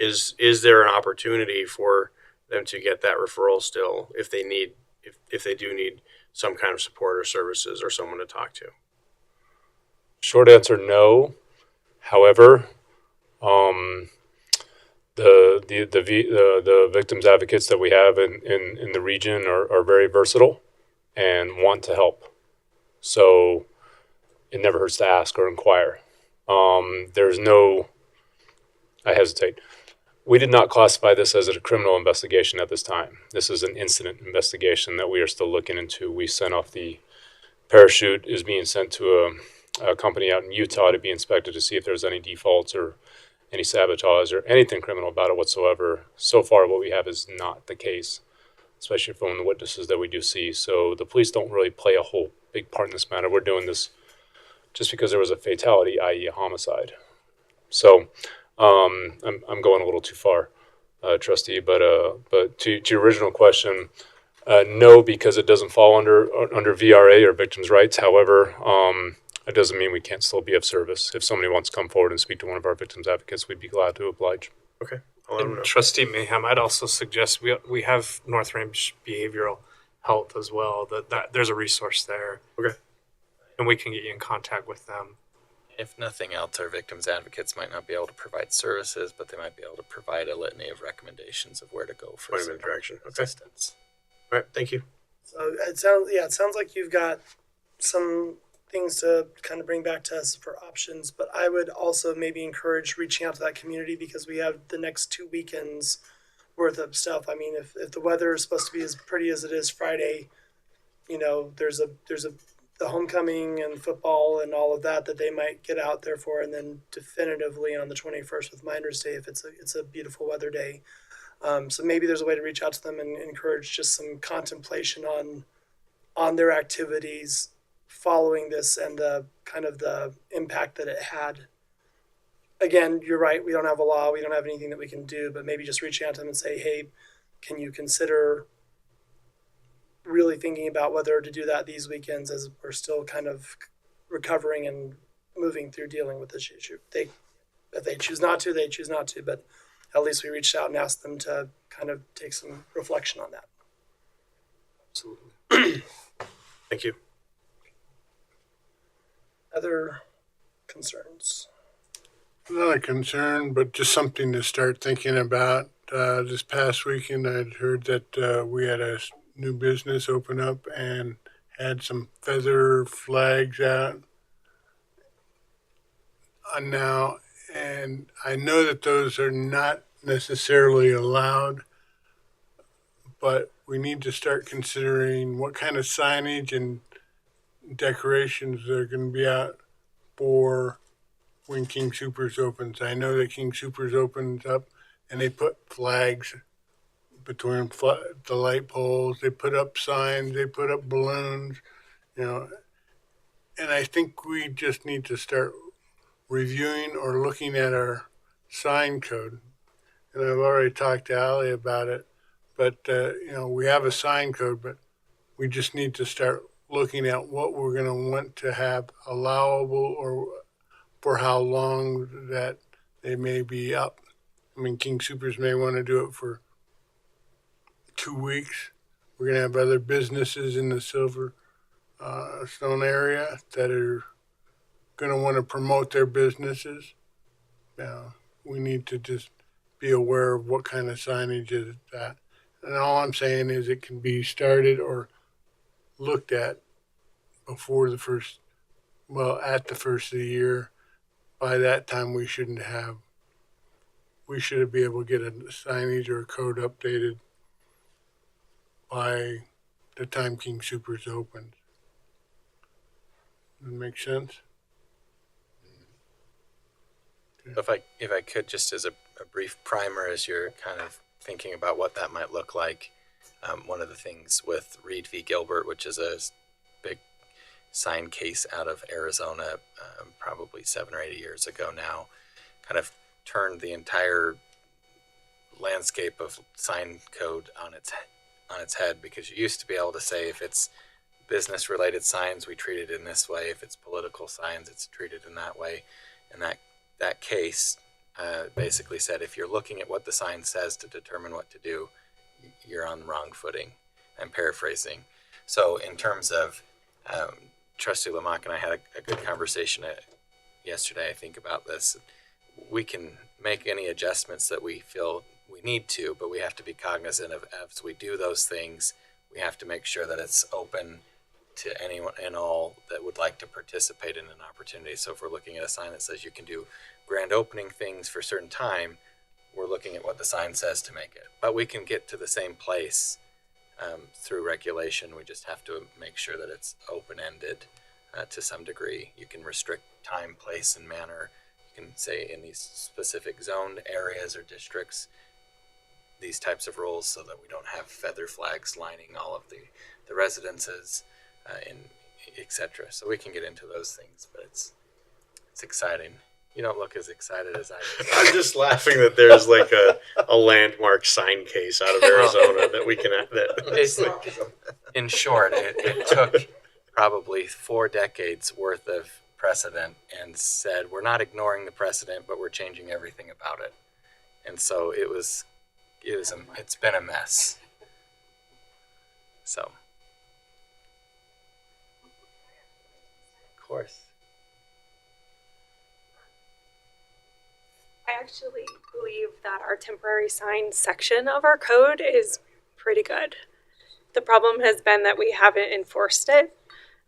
is there an opportunity for them to get that referral still if they do need some kind of support or services or someone to talk to? Short answer, no. However, the victims advocates that we have in the region are very versatile and want to help. So it never hurts to ask or inquire. I hesitate. We did not classify this as a criminal investigation at this time. This is an incident investigation that we are still looking into. We sent off the parachute is being sent to a company out in Utah to be inspected to see if there's any defaults or any sabotage or anything criminal about it whatsoever. So far, what we have is not the case, especially from the witnesses that we do see. So the police don't really play a whole big part in this matter. We're doing this just because there was a fatality, i.e. a homicide. So I'm going a little too far, Trustee, but to your original question, no, because it doesn't fall under VRA or victims' rights. However, it doesn't mean we can't still be of service. If somebody wants to come forward and speak to one of our victims advocates, we'd be glad to oblige. Okay. And Trustee Mayhem, I'd also suggest we have North Range Behavioral Health as well. That there's a resource there. Okay. And we can get you in contact with them. If nothing else, our victims advocates might not be able to provide services, but they might be able to provide a litany of recommendations of where to go for Point of interaction. assistance. All right. Thank you. So it sounds like you've got some things to kind of bring back to us for options, but I would also maybe encourage reaching out to that community because we have the next 2 weekends worth of stuff. I mean, if the weather is supposed to be as pretty as it is Friday, there's the homecoming and football and all of that they might get out there for, and then definitively on the 21st with Miners Day if it's a beautiful weather day. So maybe there's a way to reach out to them and encourage just some contemplation on their activities following this and the kind of the impact that it had. Again, you're right, we don't have a law, we don't have anything that we can do, but maybe just reaching out to them and say, hey, can you consider really thinking about whether to do that these weekends as we're still kind of recovering and moving through dealing with this issue. If they choose not to, they choose not to, but at least we reached out and asked them to kind of take some reflection on that. Absolutely. Thank you. Other concerns? Not a concern, but just something to start thinking about. This past weekend, I'd heard that we had a new business open up and had some feather flags out now, and I know that those are not necessarily allowed, but we need to start considering what kind of signage and decorations are going to be out for when King Soopers opens. I know that King Soopers opens up and they put flags between the light poles, they put up signs, they put up balloons, and I think we just need to start reviewing or looking at our sign code. And I've already talked to Allie about it, but we have a sign code, but we just need to start looking at what we're going to want to have allowable or for how long that they may be up. I mean, King Soopers may want to do it for 2 weeks. We're going to have other businesses in the Silver Stone area that are going to want to promote their businesses. We need to just be aware of what kind of signage is that. And all I'm saying is it can be started or looked at before the first, well, at the first of the year. By that time, we should be able to get a signage or a code updated by the time King Soopers opens. Does that make sense? If I could, just as a brief primer, as you're kind of thinking about what that might look like, one of the things with Reed v. Gilbert, which is a big sign case out of Arizona, probably 7 or 8 years ago now, kind of turned the entire landscape of sign code on its head, because you used to be able to say if it's business related signs, we treat it in this way. If it's political signs, it's treated in that way. And that case basically said if you're looking at what the sign says to determine what to do, you're on the wrong footing. I'm paraphrasing. So in terms of Trustee Lamach and I had a good conversation yesterday, I think, about this. We can make any adjustments that we feel we need to, but we have to be cognizant of as we do those things, we have to make sure that it's open to anyone and all that would like to participate in an opportunity. So if we're looking at a sign that says you can do grand opening things for a certain time, we're looking at what the sign says to make it. But we can get to the same place through regulation. We just have to make sure that it's open-ended to some degree. You can restrict time, place, and manner. You can say in these specific zoned areas or districts, these types of rules, so that we don't have feather flags lining all of the residences, etc. So we can get into those things, but it's exciting. You don't look as excited as I do. I'm just laughing that there's like a landmark sign case out of Arizona that we can In short, it took probably 4 decades worth of precedent and said we're not ignoring the precedent, but we're changing everything about it. And so it's been a mess. So, of course. I actually believe that our temporary sign section of our code is pretty good. The problem has been that we haven't enforced it.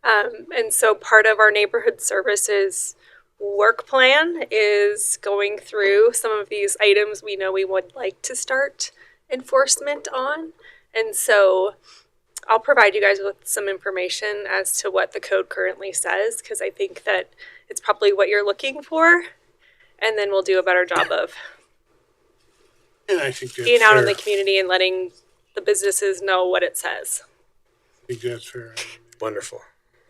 And so part of our neighborhood services work plan is going through some of these items we know we would like to start enforcement on. And so I'll provide you guys with some information as to what the code currently says, because I think that it's probably what you're looking for. And then we'll do a better job of And I think that's being out fair. in the community and letting the businesses know what it says. I think that's fair. Wonderful.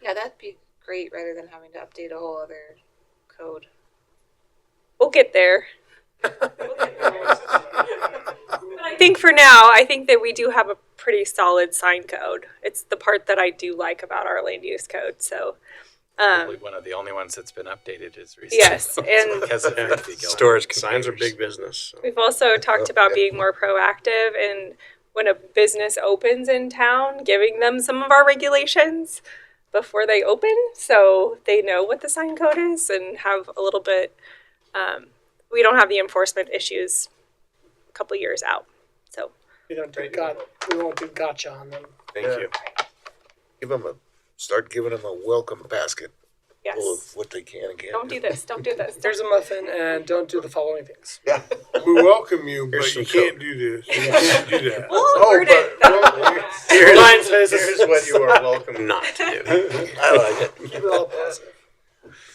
Yeah, that'd be great rather than having to update a whole other code. We'll get there. But I think for now, I think that we do have a pretty solid sign code. It's the part that I do like about our land use code. So, Probably one of the only ones that's been updated is recently. yes, and because of Storage signs are big business. So. we've also talked about being more proactive and when a business opens in town, giving them some of our regulations before they open so they know what the sign code is and have a little bit, we don't have the enforcement issues a couple years out. So We won't do gotcha on them. Thank you. Start giving them a welcome basket yes, full of what they can and can't don't do this, don't do this. Here's a muffin, and don't do the following things. Yeah. We welcome you, Here's but you some can't do this. You can't do that. We'll avert it. Here's what you are welcome not to do. I like it. Keep it all positive.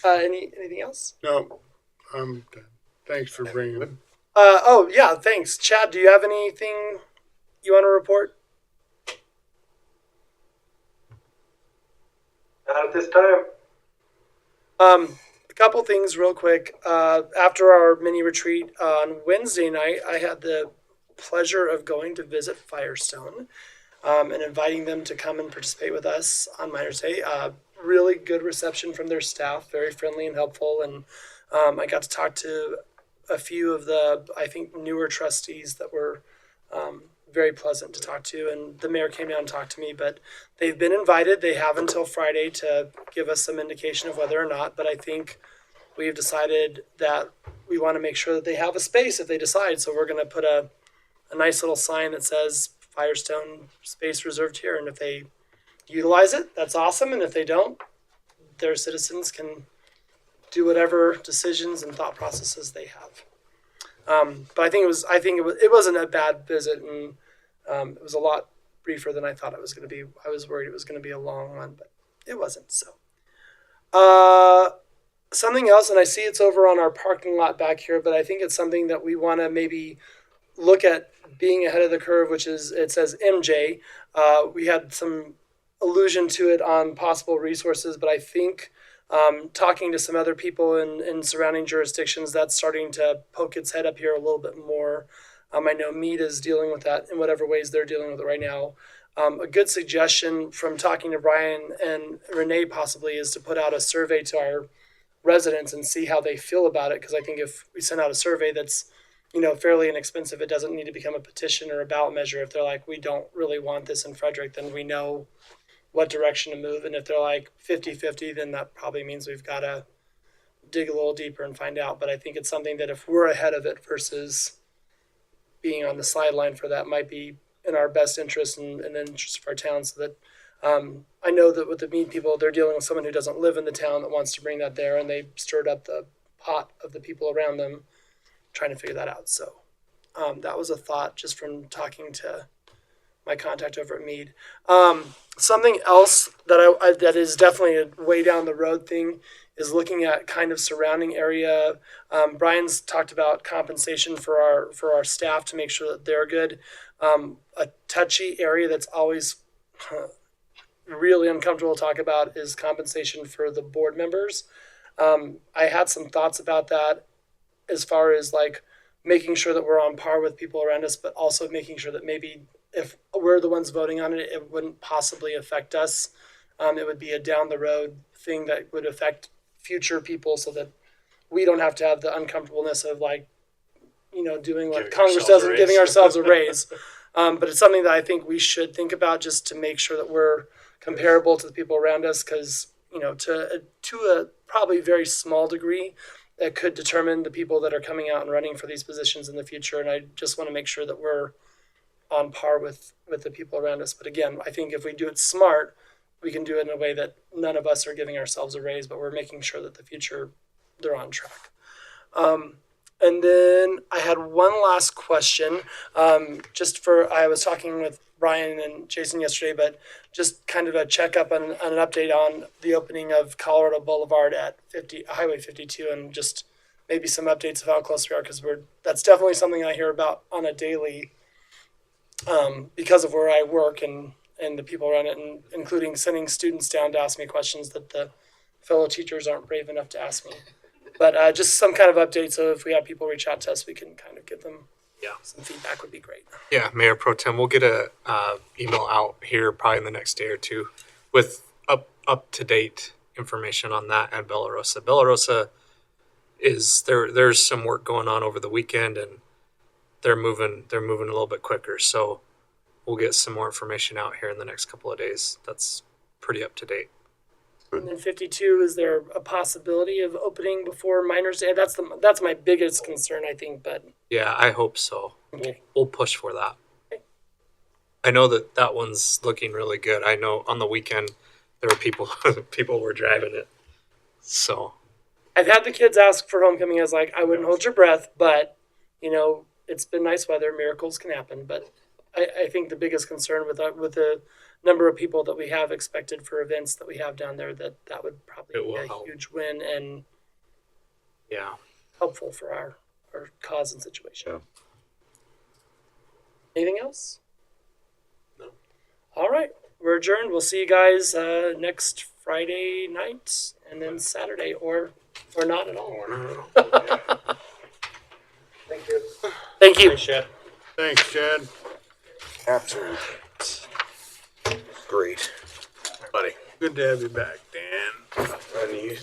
Anything else? No, I'm done. Thanks for bringing it. Oh yeah, thanks, Chad. Do you have anything you want to report? Not at this time. A couple things real quick. After our mini retreat on Wednesday night, I had the pleasure of going to visit Firestone and inviting them to come and participate with us on Miners Day. Really good reception from their staff, very friendly and helpful. And I got to talk to a few of the, I think, newer trustees that were very pleasant to talk to. And the mayor came down and talked to me, but they've been invited. They have until Friday to give us some indication of whether or not. But I think we've decided that we want to make sure that they have a space if they decide. So we're going to put a nice little sign that says Firestone space reserved here. And if they utilize it, that's awesome. And if they don't, their citizens can do whatever decisions and thought processes they have. But I think it wasn't a bad visit, and it was a lot briefer than I thought it was going to be. I was worried it was going to be a long one, but it wasn't. So, something else, and I see it's over on our parking lot back here, but I think it's something that we want to maybe look at being ahead of the curve, which is, it says MJ. We had some allusion to it on possible resources, but I think talking to some other people in surrounding jurisdictions, that's starting to poke its head up here a little bit more. I know Meade is dealing with that in whatever ways they're dealing with it right now. A good suggestion from talking to Brian and Renee possibly is to put out a survey to our residents and see how they feel about it. Because I think if we send out a survey that's, fairly inexpensive, it doesn't need to become a petition or a ballot measure. If they're like, we don't really want this in Frederick, then we know what direction to move. And if they're like 50-50, then that probably means we've got to dig a little deeper and find out. But I think it's something that if we're ahead of it versus being on the sideline for that might be in our best interest and the interest of our town. So that I know that with the Meade people, they're dealing with someone who doesn't live in the town that wants to bring that there, and they stirred up the pot of the people around them trying to figure that out. So that was a thought just from talking to my contact over at Meade. Something else that that is definitely a way down the road thing is looking at kind of surrounding area. Brian's talked about compensation for our staff to make sure that they're good. A touchy area that's always really uncomfortable to talk about is compensation for the board members. I had some thoughts about that as far as like making sure that we're on par with people around us, but also making sure that maybe if we're the ones voting on it, it wouldn't possibly affect us. It would be a down the road thing that would affect future people so that we don't have to have the uncomfortableness of like, doing what Congress does and giving ourselves a raise. But it's something that I think we should think about just to make sure that we're comparable to the people around us. Cause to a probably very small degree, that could determine the people that are coming out and running for these positions in the future. And I just want to make sure that we're on par with the people around us. But again, I think if we do it smart, we can do it in a way that none of us are giving ourselves a raise, but we're making sure that the future, they're on track. And then I had one last question, I was talking with Brian and Jason yesterday, but just kind of a checkup and an update on the opening of Colorado Boulevard at Highway 52, and just maybe some updates of how close we are, because that's definitely something I hear about on a daily, because of where I work and the people around it, and including sending students down to ask me questions that the fellow teachers aren't brave enough to ask me. But just some kind of update, so if we have people reach out to us, we can kind of give them some feedback would be great. Yeah, Mayor Pro Tem, we'll get a email out here probably in the next day or two with up to date information on that and Bella Rosa. Bella Rosa is there's some work going on over the weekend, and they're moving a little bit quicker. So we'll get some more information out here in the next couple of days. That's pretty up to date. And then 52, is there a possibility of opening before Miners Day? That's my biggest concern, I think. But yeah, I hope so. Okay. We'll push for that. Okay. I know that one's looking really good. I know on the weekend there were people were driving it. So I've had the kids ask for homecoming. I was like, I wouldn't hold your breath, but it's been nice weather. Miracles can happen. But I think the biggest concern with the number of people that we have expected for events that we have down there, that would probably be a huge win and helpful for our cause and situation. Yeah. Anything else? No. All right. We're adjourned. We'll see you guys next Friday night and then Saturday, or not at all. Thank you. Thank you. Thanks, Chad. Thanks, Chad. Absolutely. Great. Buddy. Good to have you back, Dan. Ready?